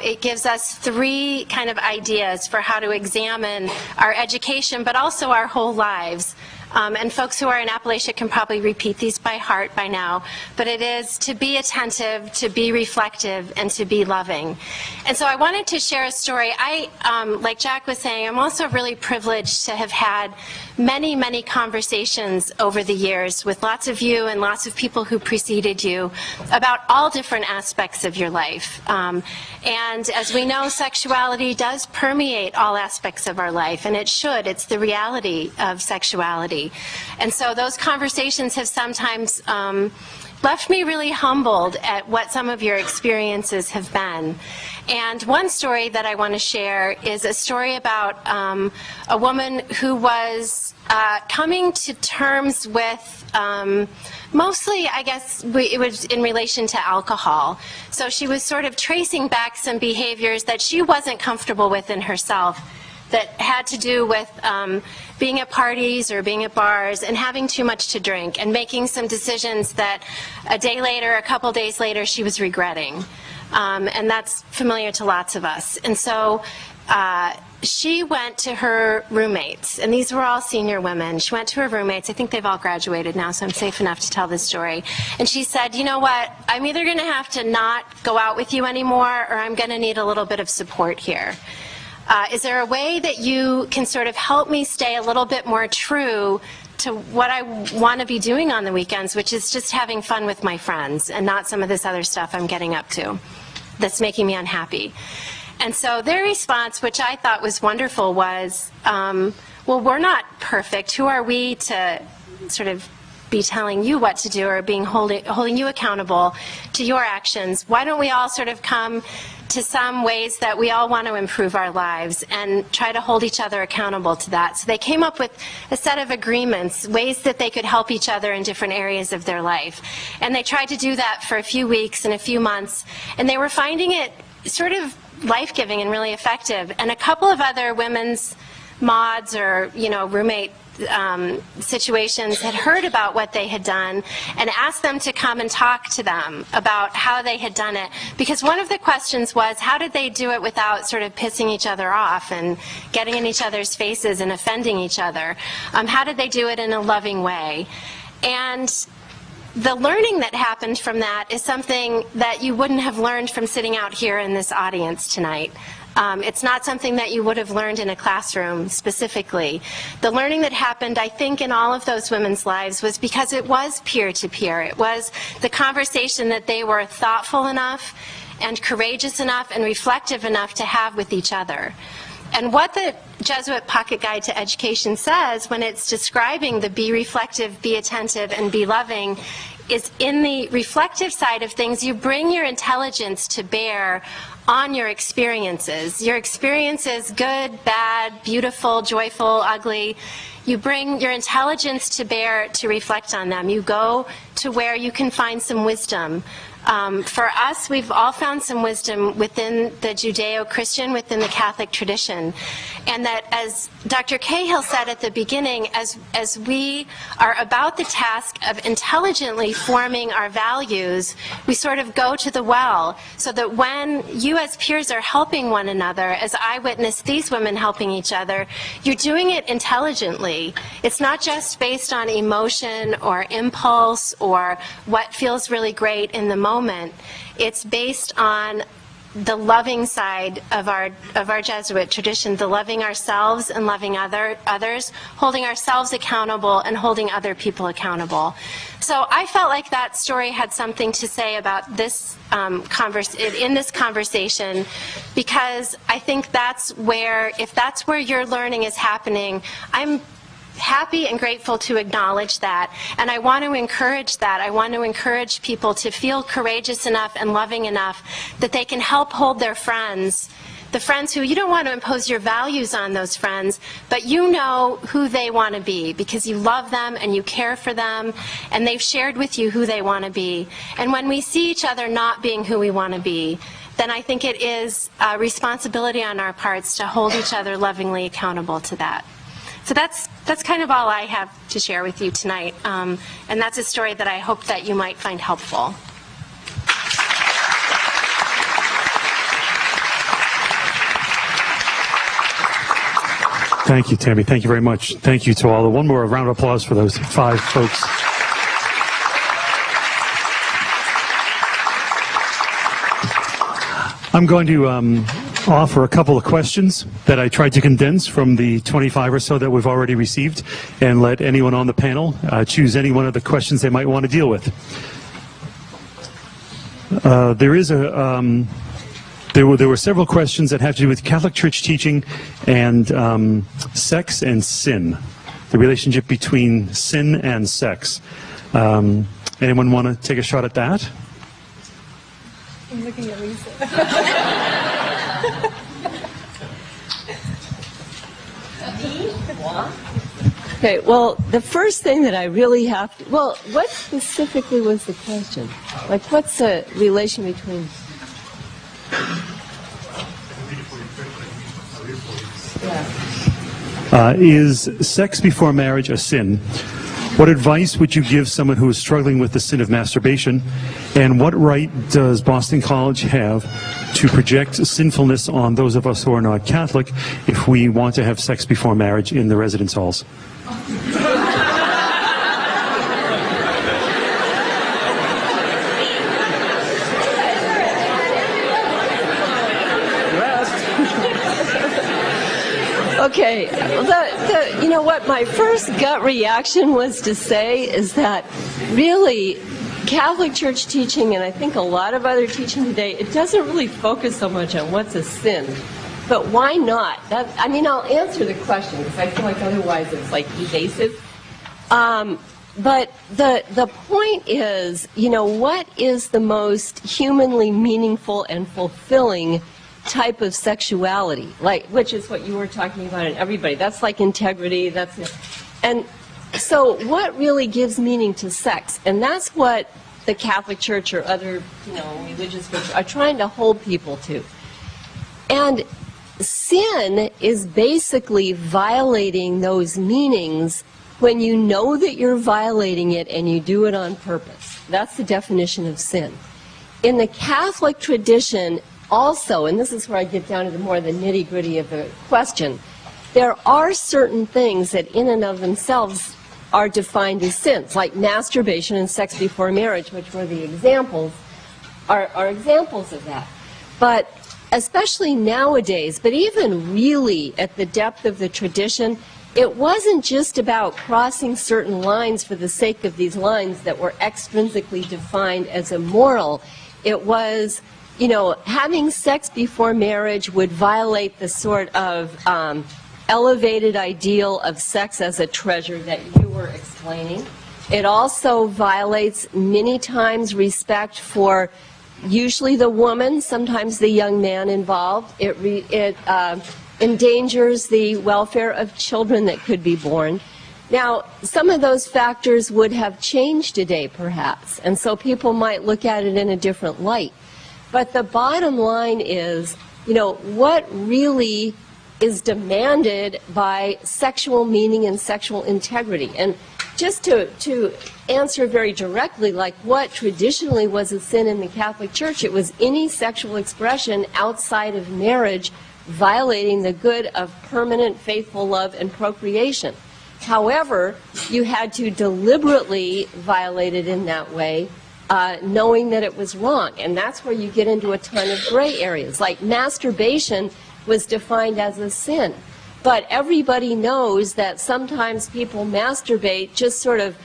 it gives us 3 kind of ideas for how to examine our education, but also our whole lives. And folks who are in Appalachia can probably repeat these by heart by now, but it is to be attentive, to be reflective, and to be loving. And so I wanted to share a story. Like Jack was saying, I'm also really privileged to have had many, many conversations over the years with lots of you and lots of people who preceded you about all different aspects of your life. And as we know, sexuality does permeate all aspects of our life, and it should. It's the reality of sexuality. And so those conversations have sometimes left me really humbled at what some of your experiences have been. And one story that I want to share is a story about a woman who was coming to terms with mostly, I guess, it was in relation to alcohol. So she was sort of tracing back some behaviors that she wasn't comfortable with in herself that had to do with being at parties or being at bars and having too much to drink and making some decisions that a day later, a couple days later, she was regretting. And that's familiar to lots of us. And so she went to her roommates, and these were all senior women. She went to her roommates. I think they've all graduated now, so I'm safe enough to tell this story. And she said, you know what, I'm either going to have to not go out with you anymore, or I'm going to need a little bit of support here. Is there a way that you can sort of help me stay a little bit more true to what I want to be doing on the weekends, which is just having fun with my friends and not some of this other stuff I'm getting up to that's making me unhappy? And so their response, which I thought was wonderful, was, well, we're not perfect. Who are we to sort of be telling you what to do or being holding you accountable to your actions? Why don't we all sort of come to some ways that we all want to improve our lives and try to hold each other accountable to that? So they came up with a set of agreements, ways that they could help each other in different areas of their life. And they tried to do that for a few weeks and a few months, and they were finding it sort of life-giving and really effective. And a couple of other women's mods or, roommate situations had heard about what they had done and asked them to come and talk to them about how they had done it. Because one of the questions was, how did they do it without sort of pissing each other off and getting in each other's faces and offending each other? How did they do it in a loving way? And the learning that happened from that is something that you wouldn't have learned from sitting out here in this audience tonight. It's not something that you would have learned in a classroom specifically. The learning that happened, I think, in all of those women's lives was because it was peer-to-peer. It was the conversation that they were thoughtful enough and courageous enough and reflective enough to have with each other. And what the Jesuit Pocket Guide to Education says when it's describing the be reflective, be attentive, and be loving is in the reflective side of things, you bring your intelligence to bear on your experiences. Your experiences, good, bad, beautiful, joyful, ugly. You bring your intelligence to bear to reflect on them. You go to where you can find some wisdom. For us, we've all found some wisdom within the Judeo-Christian, within the Catholic tradition. And that, as Dr. Cahill said at the beginning, as we are about the task of intelligently forming our values, we sort of go to the well, so that when you as peers are helping one another, as I witnessed these women helping each other, you're doing it intelligently. It's not just based on emotion or impulse or what feels really great in the moment. It's based on the loving side of our Jesuit tradition, the loving ourselves and loving others, holding ourselves accountable and holding other people accountable. So I felt like that story had something to say about this in this conversation, because I think that's where, if that's where your learning is happening, I'm happy and grateful to acknowledge that, and I want to encourage that. I want to encourage people to feel courageous enough and loving enough that they can help hold their friends the friends who you don't want to impose your values on those friends, but you know who they want to be because you love them and you care for them, and they've shared with you who they want to be. And when we see each other not being who we want to be, then I think it is a responsibility on our parts to hold each other lovingly accountable to that. So that's kind of all I have to share with you tonight, and that's a story that I hope that you might find helpful. Thank you, Tammy. Thank you very much. Thank you to all. One more round of applause for those 5 folks. I'm going to offer a couple of questions that I tried to condense from the 25 or so that we've already received, and let anyone on the panel choose any one of the questions they might want to deal with. There were several questions that have to do with Catholic Church teaching and sex and sin, the relationship between sin and sex. Anyone want to take a shot at that? I'm looking at Lisa. Okay, well, the first thing that I really have to, well, what specifically was the question? Like, what's the relation between? Is sex before marriage a sin? What advice would you give someone who is struggling with the sin of masturbation? And what right does Boston College have to project sinfulness on those of us who are not Catholic if we want to have sex before marriage in the residence halls? Okay, you know what, my first gut reaction was to say is that really Catholic Church teaching, and I think a lot of other teaching today, it doesn't really focus so much on what's a sin. But why not? I'll answer the question because I feel like otherwise it's like evasive. But the point is, what is the most humanly meaningful and fulfilling type of sexuality, which is what you were talking about in everybody. That's like integrity. And so what really gives meaning to sex? And that's what the Catholic Church or other, religious groups are trying to hold people to. And sin is basically violating those meanings when you know that you're violating it and you do it on purpose. That's the definition of sin. In the Catholic tradition, also, and this is where I get down to the nitty-gritty of the question, there are certain things that in and of themselves are defined as sins, like masturbation and sex before marriage, which were the examples, are examples of that. But especially nowadays, but even really at the depth of the tradition, it wasn't just about crossing certain lines for the sake of these lines that were extrinsically defined as immoral. It was, having sex before marriage would violate the sort of elevated ideal of sex as a treasure that you were explaining. It also violates many times respect for usually the woman, sometimes the young man involved. It endangers the welfare of children that could be born. Now, some of those factors would have changed today, perhaps, and so people might look at it in a different light. But the bottom line is, what really is demanded by sexual meaning and sexual integrity. And just to answer very directly, like what traditionally was a sin in the Catholic Church, it was any sexual expression outside of marriage violating the good of permanent faithful love and procreation. However, you had to deliberately violate it in that way, knowing that it was wrong. And that's where you get into a ton of gray areas. Like masturbation was defined as a sin. But everybody knows that sometimes people masturbate just sort of,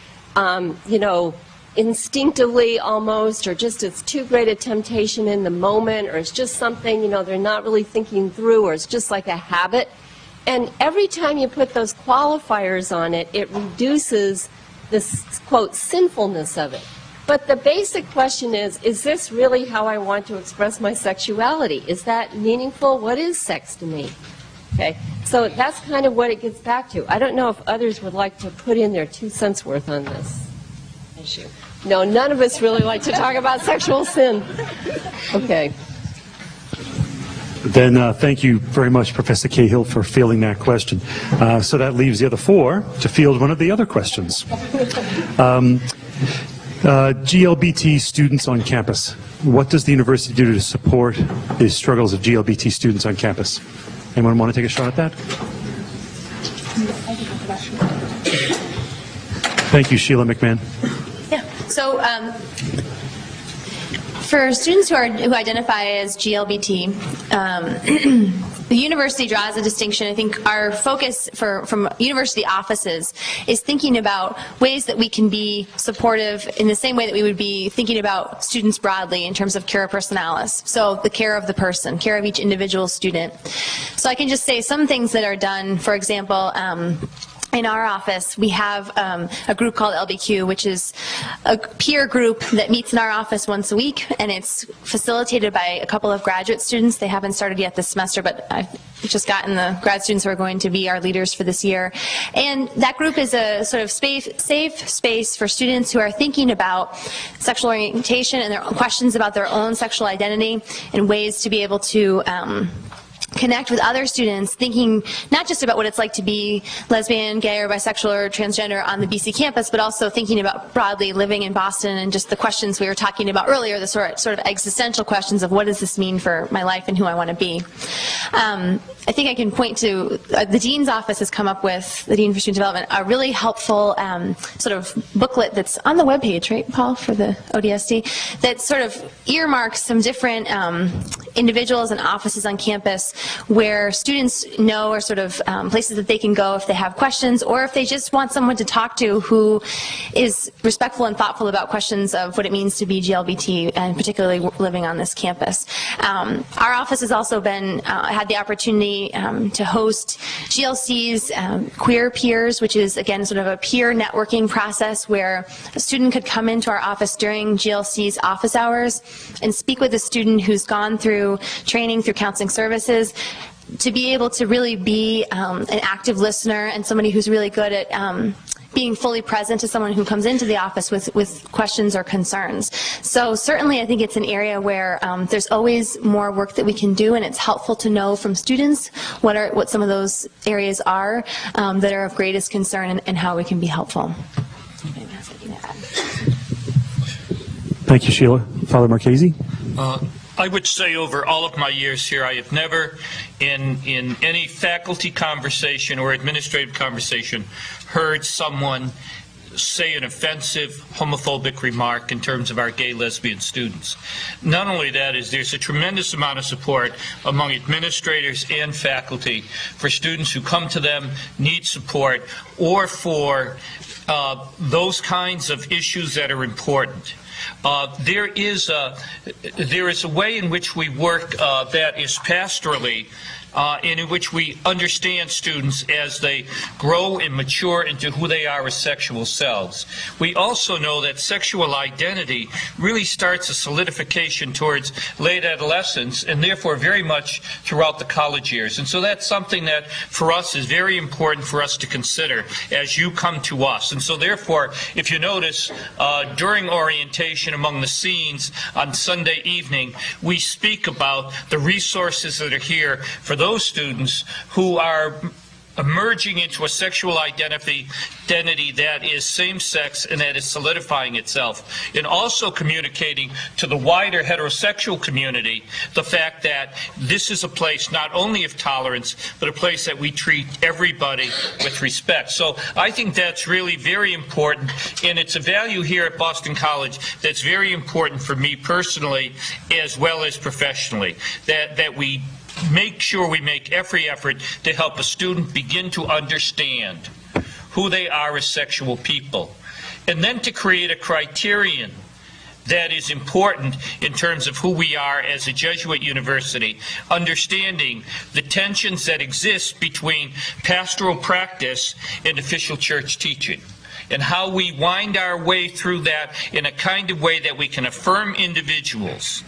instinctively almost, or just it's too great a temptation in the moment, or it's just something, they're not really thinking through, or it's just like a habit. And every time you put those qualifiers on it, it reduces this, quote, sinfulness of it. But the basic question is this really how I want to express my sexuality? Is that meaningful? What is sex to me? Okay, so that's kind of what it gets back to. I don't know if others would like to put in their 2 cents worth on this issue. No, none of us really like to talk about sexual sin. Okay. Then thank you very much, Professor Cahill, for fielding that question. So that leaves the other 4 to field one of the other questions. GLBT students on campus. What does the university do to support the struggles of GLBT students on campus? Anyone want to take a shot at that? Thank you, Sheila McMahon. Yeah. So for students who identify as GLBT, the university draws a distinction. I think our focus from university offices is thinking about ways that we can be supportive in the same way that we would be thinking about students broadly in terms of cura personalis. So the care of the person, care of each individual student. So I can just say some things that are done, for example, in our office, we have a group called LBQ, which is a peer group that meets in our office once a week, and it's facilitated by a couple of graduate students. They haven't started yet this semester, but I've just gotten the grad students who are going to be our leaders for this year. And that group is a sort of safe space for students who are thinking about sexual orientation and their questions about their own sexual identity and ways to be able to connect with other students, thinking not just about what it's like to be lesbian, gay, or bisexual, or transgender on the BC campus, but also thinking about broadly living in Boston and just the questions we were talking about earlier, the sort of existential questions of what does this mean for my life and who I want to be. I think I can point to the Dean's office has come up with, the Dean for Student Development, a really helpful sort of booklet that's on the webpage, right, Paul, for the ODSD, that sort of earmarks some different individuals and offices on campus where students know are sort of places that they can go if they have questions or if they just want someone to talk to who is respectful and thoughtful about questions of what it means to be GLBT and particularly living on this campus. Our office has also been had the opportunity to host GLC's Queer Peers, which is again sort of a peer networking process where a student could come into our office during GLC's office hours and speak with a student who's gone through training through counseling services, to be able to really be an active listener and somebody who's really good at being fully present to someone who comes into the office with questions or concerns. So certainly I think it's an area where there's always more work that we can do, and it's helpful to know from students what some of those areas are that are of greatest concern and how we can be helpful. Thank you, Sheila. Father Marchese? I would say over all of my years here, I have never in any faculty conversation or administrative conversation heard someone say an offensive homophobic remark in terms of our gay lesbian students. Not only that, is there's a tremendous amount of support among administrators and faculty for students who come to them, need support, or for those kinds of issues that are important. There is a way in which we work that is pastorally and in which we understand students as they grow and mature into who they are as sexual selves. We also know that sexual identity really starts a solidification towards late adolescence and therefore very much throughout the college years. And so that's something that for us is very important for us to consider as you come to us. And so therefore, if you notice, during orientation among the scenes on Sunday evening, we speak about the resources that are here for those students who are emerging into a sexual identity that is same-sex and that is solidifying itself, and also communicating to the wider heterosexual community the fact that this is a place not only of tolerance, but a place that we treat everybody with respect. So I think that's really very important, and it's a value here at Boston College that's very important for me personally as well as professionally, that we make sure we make every effort to help a student begin to understand who they are as sexual people, and then to create a criterion that is important in terms of who we are as a Jesuit university, understanding the tensions that exist between pastoral practice and official church teaching. and how we wind our way through that in a kind of way that we can affirm individuals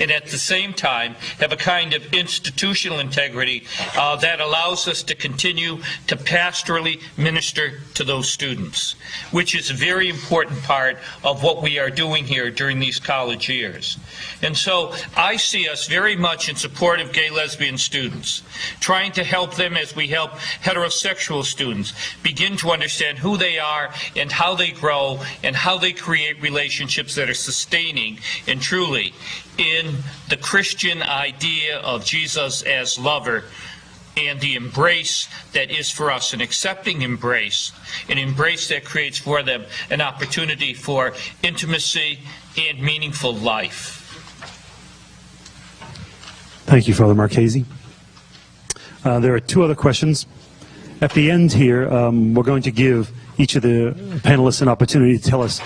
and at the same time have a kind of institutional integrity that allows us to continue to pastorally minister to those students, which is a very important part of what we are doing here during these college years. And so I see us very much in support of gay lesbian students, trying to help them as we help heterosexual students begin to understand who they are and how they grow and how they create relationships that are sustaining and truly in the Christian idea of Jesus as lover and the embrace that is for us, an accepting embrace, an embrace that creates for them an opportunity for intimacy and meaningful life. Thank you, Father Marchese. There are two other questions. At the end here, we're going to give each of the panelists an opportunity to tell us.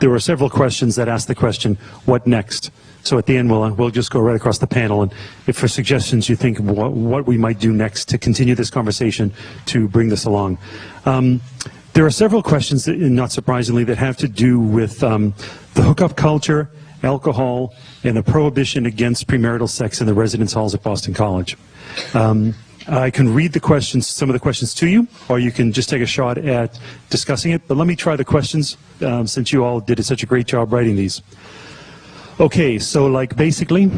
There were several questions that asked the question, what next? So at the end, we'll just go right across the panel, and if for suggestions you think what we might do next to continue this conversation to bring this along. There are several questions, that, not surprisingly, that have to do with the hookup culture, alcohol, and the prohibition against premarital sex in the residence halls at Boston College. I can read the questions, some of the questions to you, or you can just take a shot at discussing it. But let me try the questions, since you all did such a great job writing these. Okay, so like basically...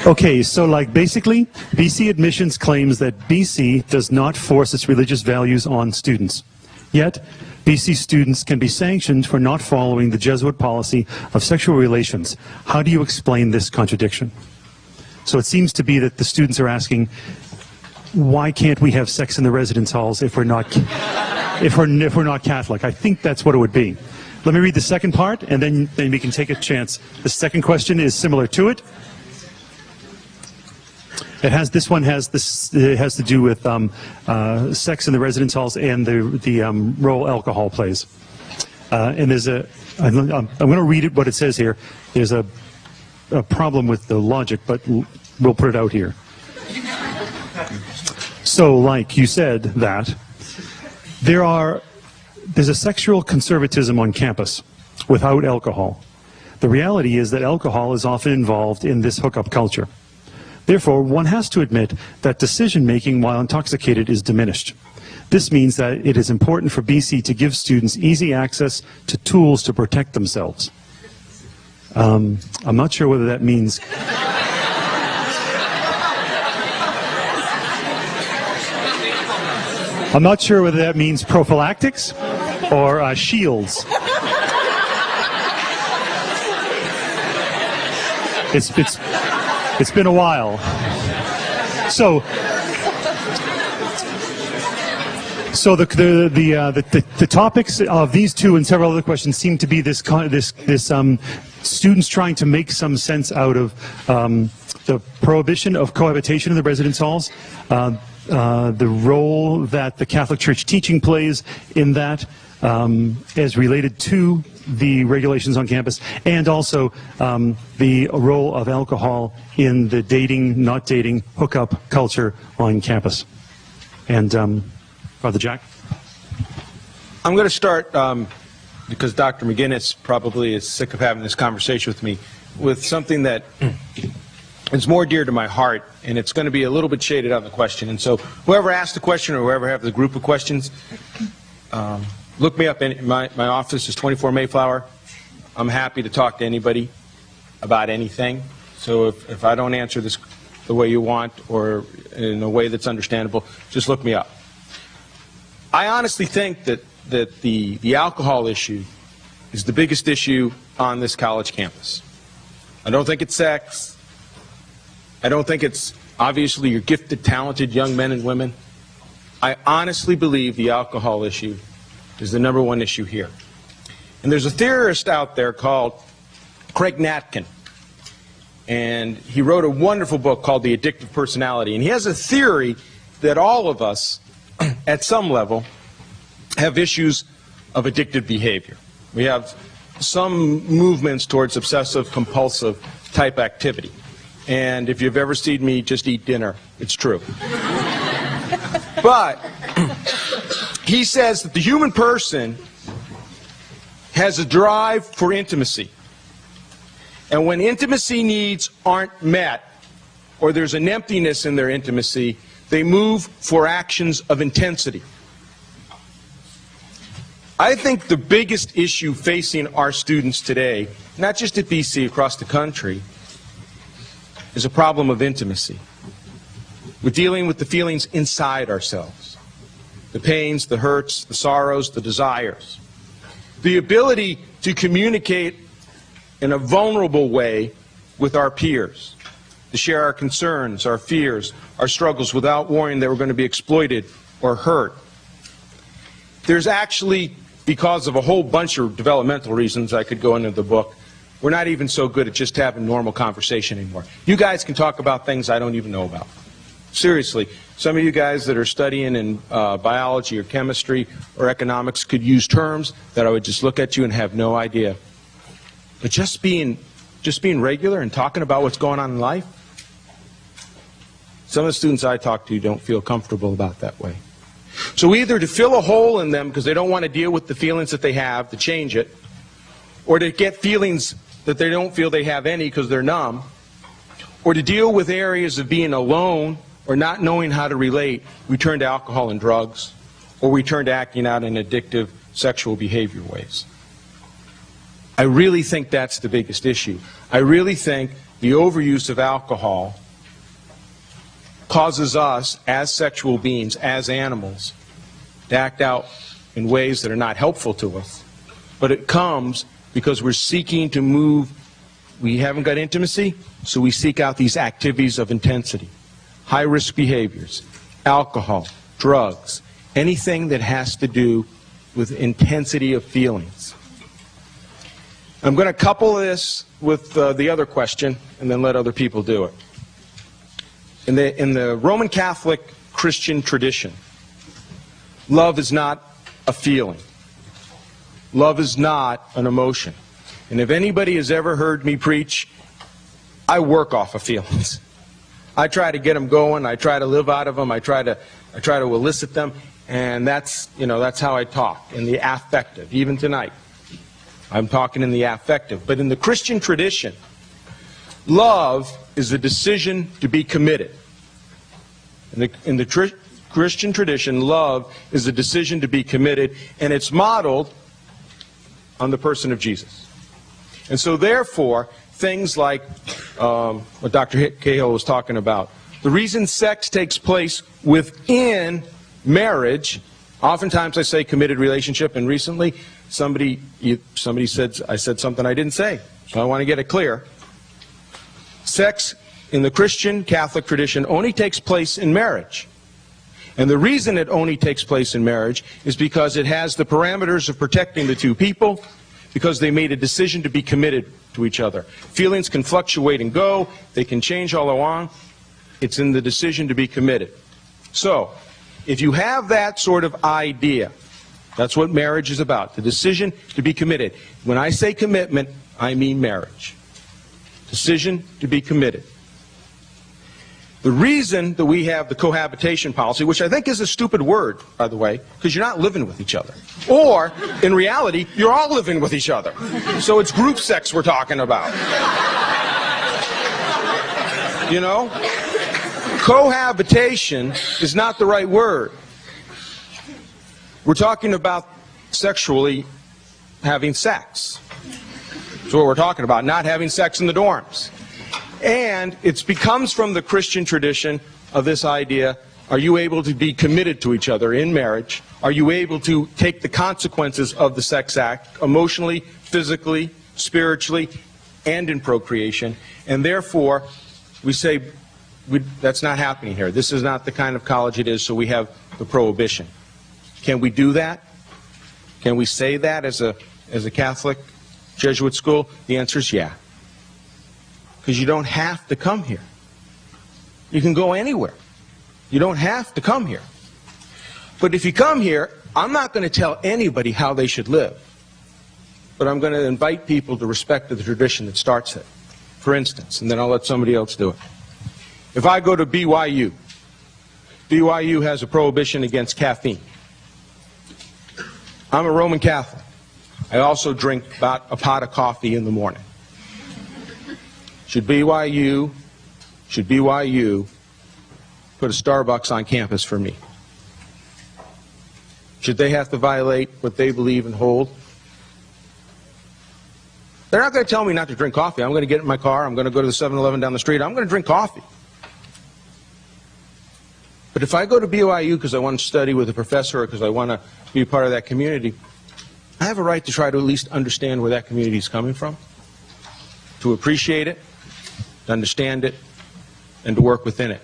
Okay, so like basically, BC Admissions claims that BC does not force its religious values on students. Yet, BC students can be sanctioned for not following the Jesuit policy of sexual relations. How do you explain this contradiction? So it seems to be that the students are asking, why can't we have sex in the residence halls if we're not if we're not Catholic? I think that's what it would be. Let me read the second part, and then we can take a chance. The second question is similar to it. This one has to do with sex in the residence halls and the role alcohol plays. And there's I'm going to read it, what it says here. There's a problem with the logic, but we'll put it out here. So, like you said, that there's a sexual conservatism on campus without alcohol. The reality is that alcohol is often involved in this hookup culture. Therefore, one has to admit that decision-making while intoxicated is diminished. This means that it is important for BC to give students easy access to tools to protect themselves. I'm not sure whether that means... I'm not sure whether that means prophylactics or shields. It's been a while. So the topics of these two and several other questions seem to be this students trying to make some sense out of the prohibition of cohabitation in the residence halls, the role that the Catholic Church teaching plays in that, as related to the regulations on campus, and also the role of alcohol in the dating, not dating, hookup culture on campus. And Father Jack? I'm going to start, because Dr. McGinnis probably is sick of having this conversation with me, with something that is more dear to my heart, and it's going to be a little bit shaded on the question. And so whoever asked the question or whoever have the group of questions, look me up. My office is 24 Mayflower. I'm happy to talk to anybody about anything. So if I don't answer this the way you want or in a way that's understandable, just look me up. I honestly think that the alcohol issue is the biggest issue on this college campus. I don't think it's sex. I don't think it's obviously your gifted, talented young men and women. I honestly believe the alcohol issue is the number one issue here. And there's a theorist out there called Craig Natkin, and he wrote a wonderful book called The Addictive Personality, and he has a theory that all of us, at some level, have issues of addictive behavior. We have some movements towards obsessive compulsive type activity. And if you've ever seen me just eat dinner, it's true. But he says that the human person has a drive for intimacy. And when intimacy needs aren't met, or there's an emptiness in their intimacy, they move for actions of intensity. I think the biggest issue facing our students today, not just at BC, across the country, is a problem of intimacy. We're dealing with the feelings inside ourselves. The pains, the hurts, the sorrows, the desires. The ability to communicate in a vulnerable way with our peers. To share our concerns, our fears, our struggles without worrying that we're going to be exploited or hurt. There's actually, because of a whole bunch of developmental reasons I could go into the book, we're not even so good at just having normal conversation anymore. You guys can talk about things I don't even know about. Seriously, some of you guys that are studying in biology or chemistry or economics could use terms that I would just look at you and have no idea. But just being regular and talking about what's going on in life, some of the students I talk to don't feel comfortable about that way. So either to fill a hole in them because they don't want to deal with the feelings that they have, to change it, or to get feelings that they don't feel they have any because they're numb, or to deal with areas of being alone or not knowing how to relate, we turn to alcohol and drugs, or we turn to acting out in addictive sexual behavior ways. I really think that's the biggest issue. I really think the overuse of alcohol causes us, as sexual beings, as animals, to act out in ways that are not helpful to us. But it comes because we're seeking to move. We haven't got intimacy, so we seek out these activities of intensity. High-risk behaviors, alcohol, drugs, anything that has to do with intensity of feelings. I'm going to couple this with the other question and then let other people do it. In the Roman Catholic Christian tradition, love is not a feeling. Love is not an emotion. And if anybody has ever heard me preach, I work off of feelings. I try to get them going. I try to live out of them. I try to elicit them, and that's how I talk in the affective. Even tonight, I'm talking in the affective. But in the Christian tradition, love is a decision to be committed. In the Christian tradition, love is a decision to be committed, and it's modeled on the person of Jesus. And so therefore, things like what Dr. Cahill was talking about, the reason sex takes place within marriage, oftentimes I say committed relationship, and recently somebody said I said something I didn't say, so I want to get it clear. Sex in the Christian Catholic tradition only takes place in marriage. And the reason it only takes place in marriage is because it has the parameters of protecting the two people, because they made a decision to be committed to each other. Feelings can fluctuate and go. They can change all along. It's in the decision to be committed. So, if you have that sort of idea, that's what marriage is about, the decision to be committed. When I say commitment, I mean marriage. Decision to be committed. The reason that we have the cohabitation policy, which I think is a stupid word, by the way, because you're not living with each other. Or, in reality, you're all living with each other. So it's group sex we're talking about. You know? Cohabitation is not the right word. We're talking about sexually having sex. That's what we're talking about, not having sex in the dorms. And it becomes from the Christian tradition of this idea, are you able to be committed to each other in marriage? Are you able to take the consequences of the sex act emotionally, physically, spiritually, and in procreation? And therefore, we say that's not happening here. This is not the kind of college it is, so we have the prohibition. Can we do that? Can we say that as a Catholic Jesuit school? The answer is yeah. Because you don't have to come here. You can go anywhere. You don't have to come here. But if you come here, I'm not going to tell anybody how they should live. But I'm going to invite people to respect the tradition that starts it. for instance, and then I'll let somebody else do it. If I go to BYU, BYU has a prohibition against caffeine. I'm a Roman Catholic. I also drink about a pot of coffee in the morning. Should BYU put a Starbucks on campus for me? Should they have to violate what they believe and hold? They're not going to tell me not to drink coffee. I'm going to get in my car. I'm going to go to the 7-Eleven down the street. I'm going to drink coffee. But if I go to BYU because I want to study with a professor or because I want to be part of that community, I have a right to try to at least understand where that community is coming from, to appreciate it, to understand it, and to work within it.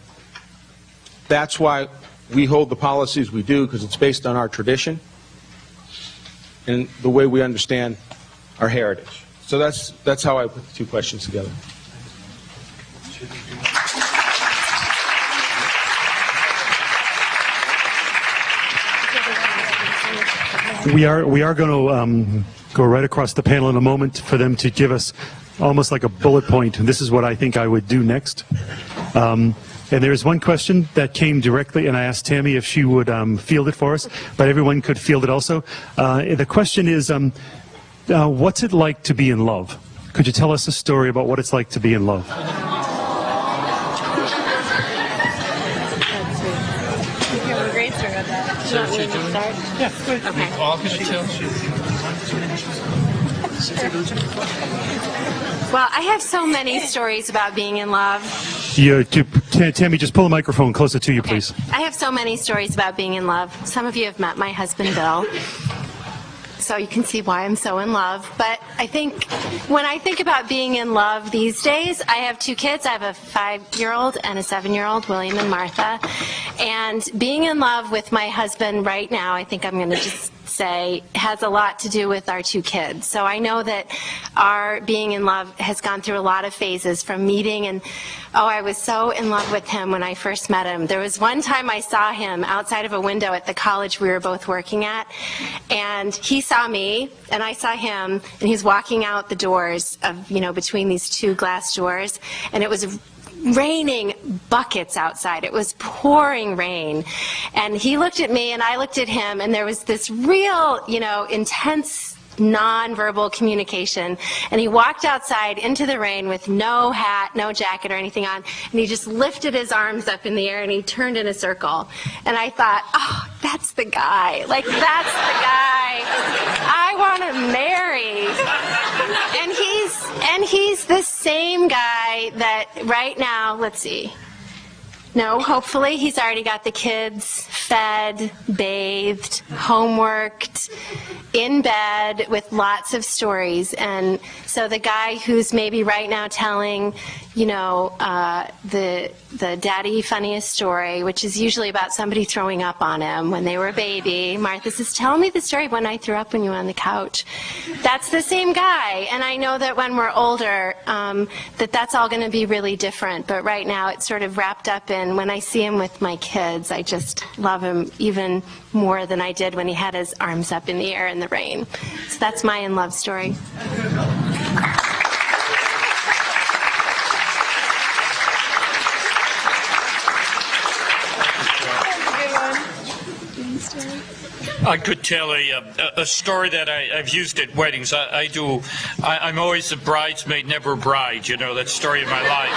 That's why we hold the policies we do, because it's based on our tradition and the way we understand our heritage. So that's how I put the two questions together. We are going to go right across the panel in a moment for them to give us almost like a bullet point. And this is what I think I would do next. And there's one question that came directly, and I asked Tammy if she would field it for us, but everyone could field it also. The question is, what's it like to be in love? Could you tell us a story about what it's like to be in love? Well, I have so many stories about being in love. Tammy, just pull the microphone closer to you, please. I have so many stories about being in love. Some of you have met my husband, Bill. So you can see why I'm so in love. But I think when I think about being in love these days, I have two kids. I have a 5-year-old and a 7-year-old, William and Martha. And being in love with my husband right now, I think I'm going to just say, has a lot to do with our two kids. So I know that our being in love has gone through a lot of phases, from meeting and, I was so in love with him when I first met him. There was one time I saw him outside of a window at the college we were both working at, and he saw me and I saw him, and he was walking out the doors of, between these two glass doors, and it was raining buckets outside. It was pouring rain. And he looked at me and I looked at him, and there was this real, intense nonverbal communication. And he walked outside into the rain with no hat, no jacket or anything on, and he just lifted his arms up in the air and he turned in a circle. And I thought, that's the guy. That's the guy I want to marry. And he's the same guy that right now, let's see. No, hopefully he's already got the kids fed, bathed, homeworked, in bed with lots of stories. And so the guy who's maybe right now telling, the daddy funniest story, which is usually about somebody throwing up on him when they were a baby. Martha says, tell me the story when I threw up when you were on the couch. That's the same guy. And I know that when we're older, that's all going to be really different. But right now it's sort of wrapped up in, when I see him with my kids, I just love him even more than I did when he had his arms up in the air in the rain. So that's my in love story. I could tell a story that I've used at weddings. I'm always a bridesmaid, never a bride. That story of my life.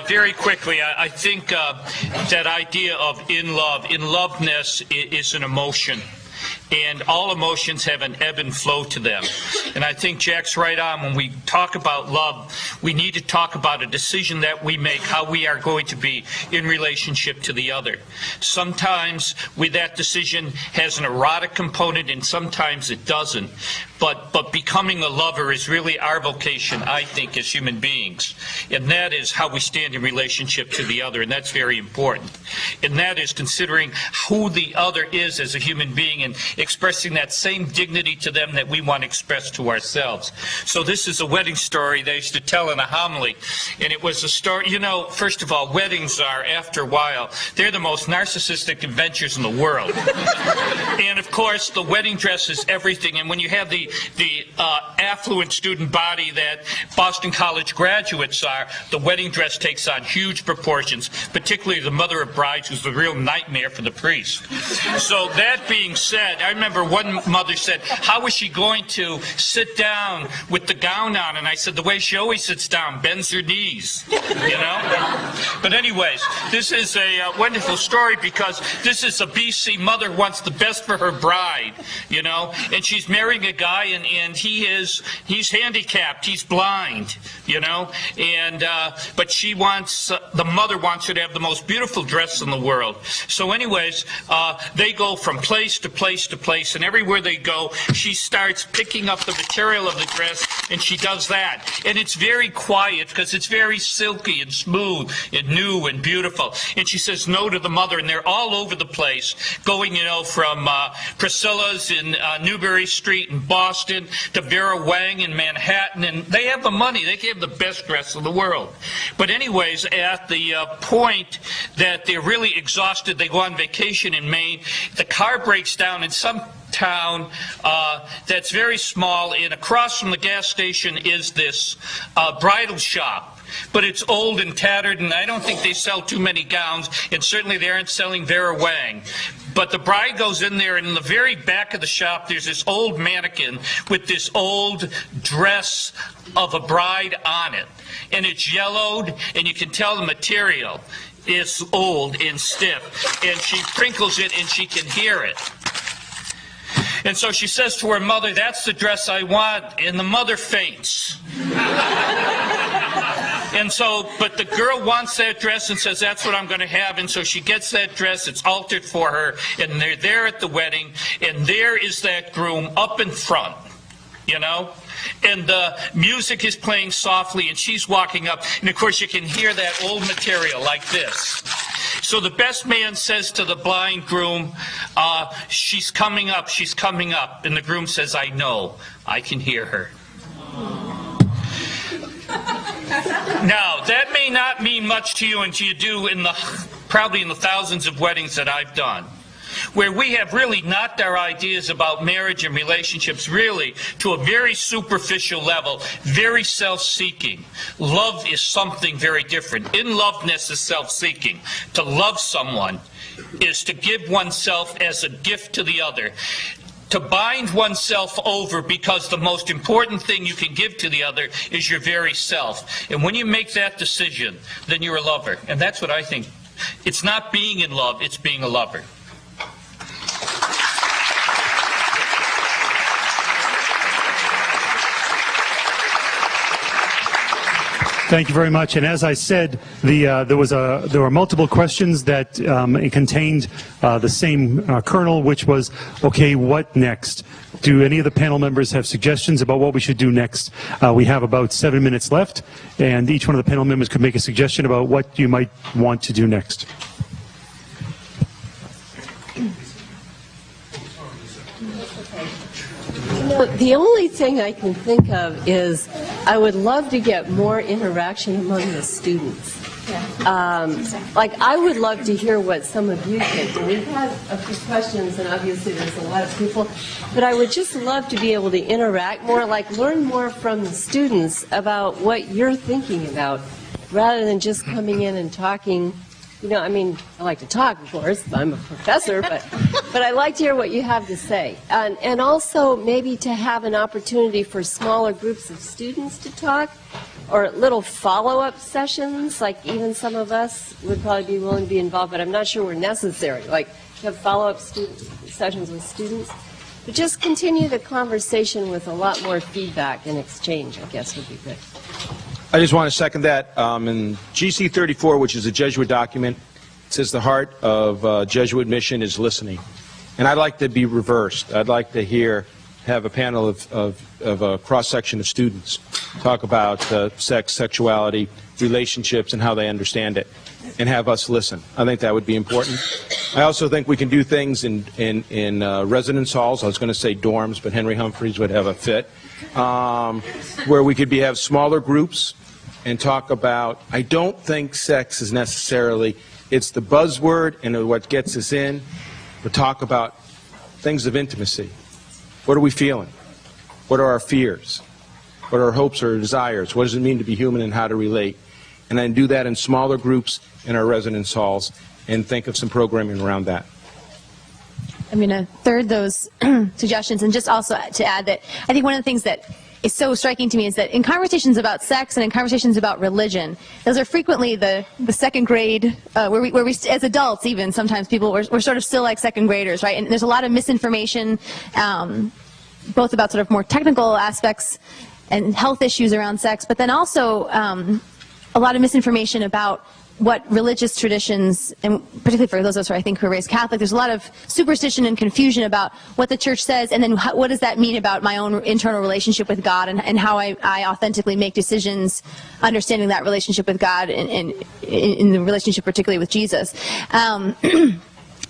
Very quickly, I think that idea of in loveness is an emotion. And all emotions have an ebb and flow to them. And I think Jack's right on. When we talk about love, we need to talk about a decision that we make, how we are going to be in relationship to the other. Sometimes that decision has an erotic component, and sometimes it doesn't. But becoming a lover is really our vocation, I think, as human beings. And that is how we stand in relationship to the other, and that's very important. And that is considering who the other is as a human being, expressing that same dignity to them that we want to express to ourselves. So this is a wedding story they used to tell in a homily. And it was a story, you know, first of all, weddings are, after a while, they're the most narcissistic adventures in the world. And of course, the wedding dress is everything. And when you have the affluent student body that Boston College graduates are, the wedding dress takes on huge proportions, particularly the mother of brides, who's the real nightmare for the priest. So that being said, I remember one mother said, how is she going to sit down with the gown on? And I said, the way she always sits down, bends her knees, you know? But anyways, this is a wonderful story because this is a BC mother who wants the best for her bride, you know? And she's marrying a guy, and he's handicapped, he's blind, you know? And but she wants, the mother wants her to have the most beautiful dress in the world. So anyways, they go from place to place to place, and everywhere they go, she starts picking up the material of the dress, and she does that. And it's very quiet because it's very silky and smooth and new and beautiful. And she says no to the mother, and they're all over the place, going, you know, from Priscilla's in Newbury Street in Boston to Vera Wang in Manhattan, and they have the money. They can have the best dress in the world. But anyways, at the point that they're really exhausted, they go on vacation in Maine, the car breaks down in some town that's very small, and across from the gas station is this bridal shop. But it's old and tattered, and I don't think they sell too many gowns, and certainly they aren't selling Vera Wang. But the bride goes in there, and in the very back of the shop, there's this old mannequin with this old dress of a bride on it. And it's yellowed, and you can tell the material is old and stiff. And she crinkles it, and she can hear it. And so she says to her mother, that's the dress I want, and the mother faints. And so, but the girl wants that dress and says, that's what I'm going to have. And so she gets that dress, it's altered for her, and they're there at the wedding, and there is that groom up in front, you know? And the music is playing softly, and she's walking up, and of course you can hear that old material like this. So the best man says to the blind groom, she's coming up, she's coming up. And the groom says, I know, I can hear her. Now, that may not mean much to you, and to you do probably in the thousands of weddings that I've done, where we have really knocked our ideas about marriage and relationships really to a very superficial level, very self-seeking. Love is something very different. In-loveness is self-seeking. To love someone is to give oneself as a gift to the other. To bind oneself over because the most important thing you can give to the other is your very self. And when you make that decision, then you're a lover. And that's what I think. It's not being in love, it's being a lover. Thank you very much. And as I said, there were multiple questions that contained the same kernel, which was, okay, what next? Do any of the panel members have suggestions about what we should do next? We have about 7 minutes left, and each one of the panel members could make a suggestion about what you might want to do next. The only thing I can think of is I would love to get more interaction among the students. Like, I would love to hear what some of you think. And we've had a few questions, and obviously there's a lot of people, but I would just love to be able to interact more, like learn more from the students about what you're thinking about, rather than just coming in and talking. You know, I mean, I like to talk, of course. I'm a professor, but I like to hear what you have to say. And also maybe to have an opportunity for smaller groups of students to talk, or little follow-up sessions, like even some of us would probably be willing to be involved, but I'm not sure we're necessary. Like, have follow-up sessions with students. But just continue the conversation with a lot more feedback and exchange, I guess, would be good. I just want to second that. In GC 34, which is a Jesuit document, it says the heart of Jesuit mission is listening. And I'd like to be reversed. I'd like to have a panel of a cross-section of students talk about sex, sexuality, relationships, and how they understand it, and have us listen. I think that would be important. I also think we can do things in residence halls. I was going to say dorms, but Henry Humphreys would have a fit, where we could have smaller groups and talk about, I don't think sex is necessarily, it's the buzzword and what gets us in, but talk about things of intimacy. What are we feeling? What are our fears? What are our hopes or desires? What does it mean to be human and how to relate? And then do that in smaller groups in our residence halls and think of some programming around that. I'm going to third those suggestions, and just also to add that I think one of the things that is so striking to me is that in conversations about sex and in conversations about religion, those are frequently the second grade, where we as adults even, sometimes we're sort of still like second graders, right? And there's a lot of misinformation, both about sort of more technical aspects and health issues around sex, but then also a lot of misinformation about what religious traditions, and particularly for those of us who I think who are raised Catholic, there's a lot of superstition and confusion about what the church says, and then what does that mean about my own internal relationship with God, and how I authentically make decisions, understanding that relationship with God and in the relationship particularly with Jesus.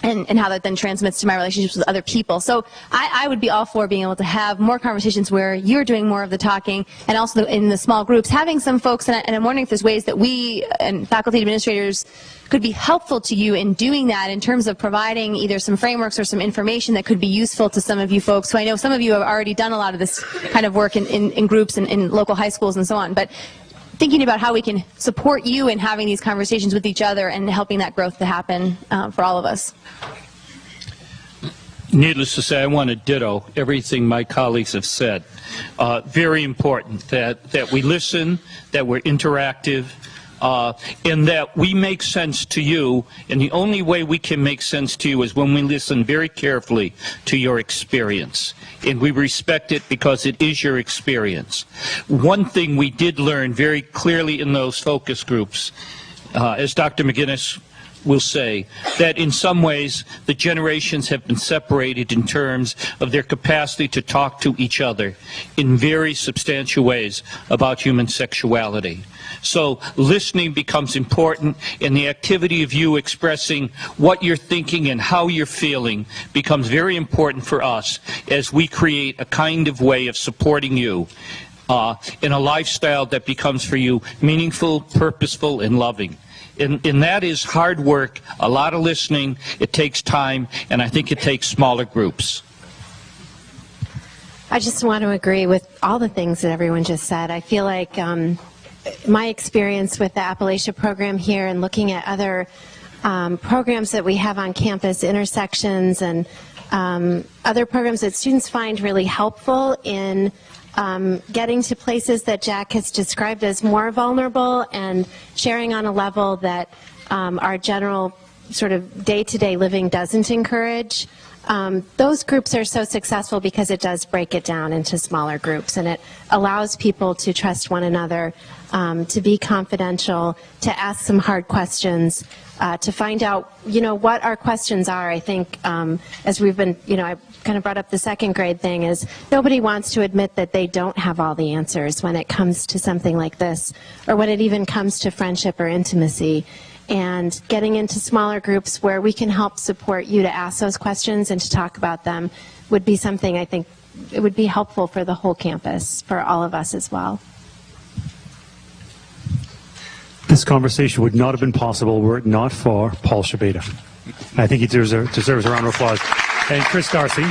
And how that then transmits to my relationships with other people. So I would be all for being able to have more conversations where you're doing more of the talking, and also in the small groups, having some folks, and I'm wondering if there's ways that we and faculty administrators could be helpful to you in doing that, in terms of providing either some frameworks or some information that could be useful to some of you folks, who I know some of you have already done a lot of this kind of work in groups and in local high schools and so on. But thinking about how we can support you in having these conversations with each other and helping that growth to happen for all of us. Needless to say, I want to ditto everything my colleagues have said. Very important that we listen, that we're interactive, and that we make sense to you, and the only way we can make sense to you is when we listen very carefully to your experience, and we respect it because it is your experience. One thing we did learn very clearly in those focus groups, as Dr. McGinnis will say, that in some ways the generations have been separated in terms of their capacity to talk to each other in very substantial ways about human sexuality. So listening becomes important, and the activity of you expressing what you're thinking and how you're feeling becomes very important for us as we create a kind of way of supporting you in a lifestyle that becomes for you meaningful, purposeful, and loving. And that is hard work, a lot of listening, it takes time, and I think it takes smaller groups. I just want to agree with all the things that everyone just said. I feel like my experience with the Appalachia program here and looking at other programs that we have on campus, intersections, and other programs that students find really helpful in getting to places that Jack has described as more vulnerable and sharing on a level that our general sort of day-to-day living doesn't encourage. Those groups are so successful because it does break it down into smaller groups, and it allows people to trust one another, to be confidential, to ask some hard questions, to find out, what our questions are. I think as we've been, I kind of brought up the second grade thing, is nobody wants to admit that they don't have all the answers when it comes to something like this, or when it even comes to friendship or intimacy. And getting into smaller groups where we can help support you to ask those questions and to talk about them would be something I think it would be helpful for the whole campus, for all of us as well. This conversation would not have been possible were it not for Paul Shabeta. I think he deserves a round of applause. And Chris Darcy.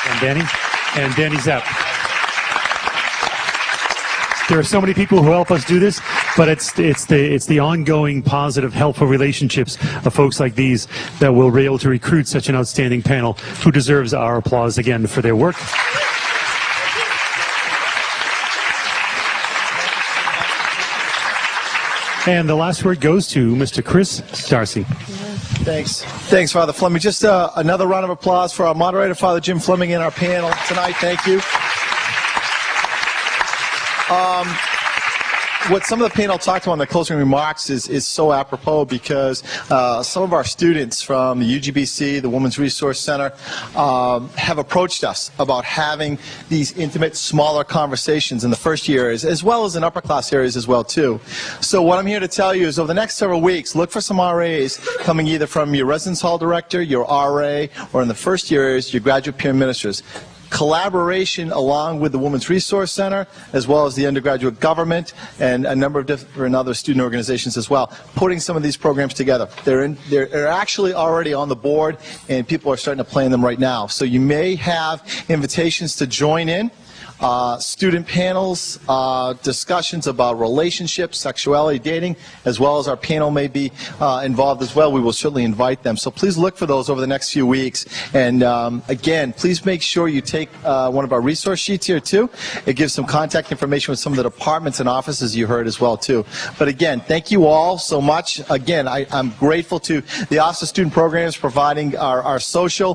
And Danny Zapp. There are so many people who help us do this, but it's the ongoing positive, helpful relationships of folks like these that will be able to recruit such an outstanding panel who deserves our applause again for their work. And the last word goes to Mr. Chris Darcy. Thanks, Father Fleming. Just another round of applause for our moderator, Father Jim Fleming, and our panel tonight. Thank you. what some of the panel talked about in the closing remarks is so apropos because some of our students from the UGBC, the Women's Resource Center, have approached us about having these intimate, smaller conversations in the first year areas, as well as in upper class areas as well, too. So what I'm here to tell you is over the next several weeks, look for some RAs coming either from your residence hall director, your RA, or in the first year areas, your graduate peer ministers. Collaboration along with the Women's Resource Center, as well as the undergraduate government and a number of different other student organizations as well, putting some of these programs together. They're actually already on the board, and people are starting to plan them right now. So you may have invitations to join in. Student panels, discussions about relationships, sexuality, dating, as well as our panel may be involved as well. We will certainly invite them. So please look for those over the next few weeks. And again, please make sure you take one of our resource sheets here too. It gives some contact information with some of the departments and offices you heard as well too. But again, thank you all so much. Again, I'm grateful to the Office of Student Programs providing our social,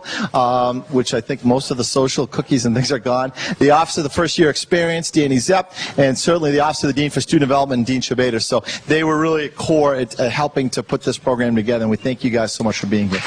which I think most of the social cookies and things are gone. The Office of the First Year Experience, Danny Zepp, and certainly the Office of the Dean for Student Development, Dean Shabater. So they were really core at helping to put this program together, and we thank you guys so much for being here.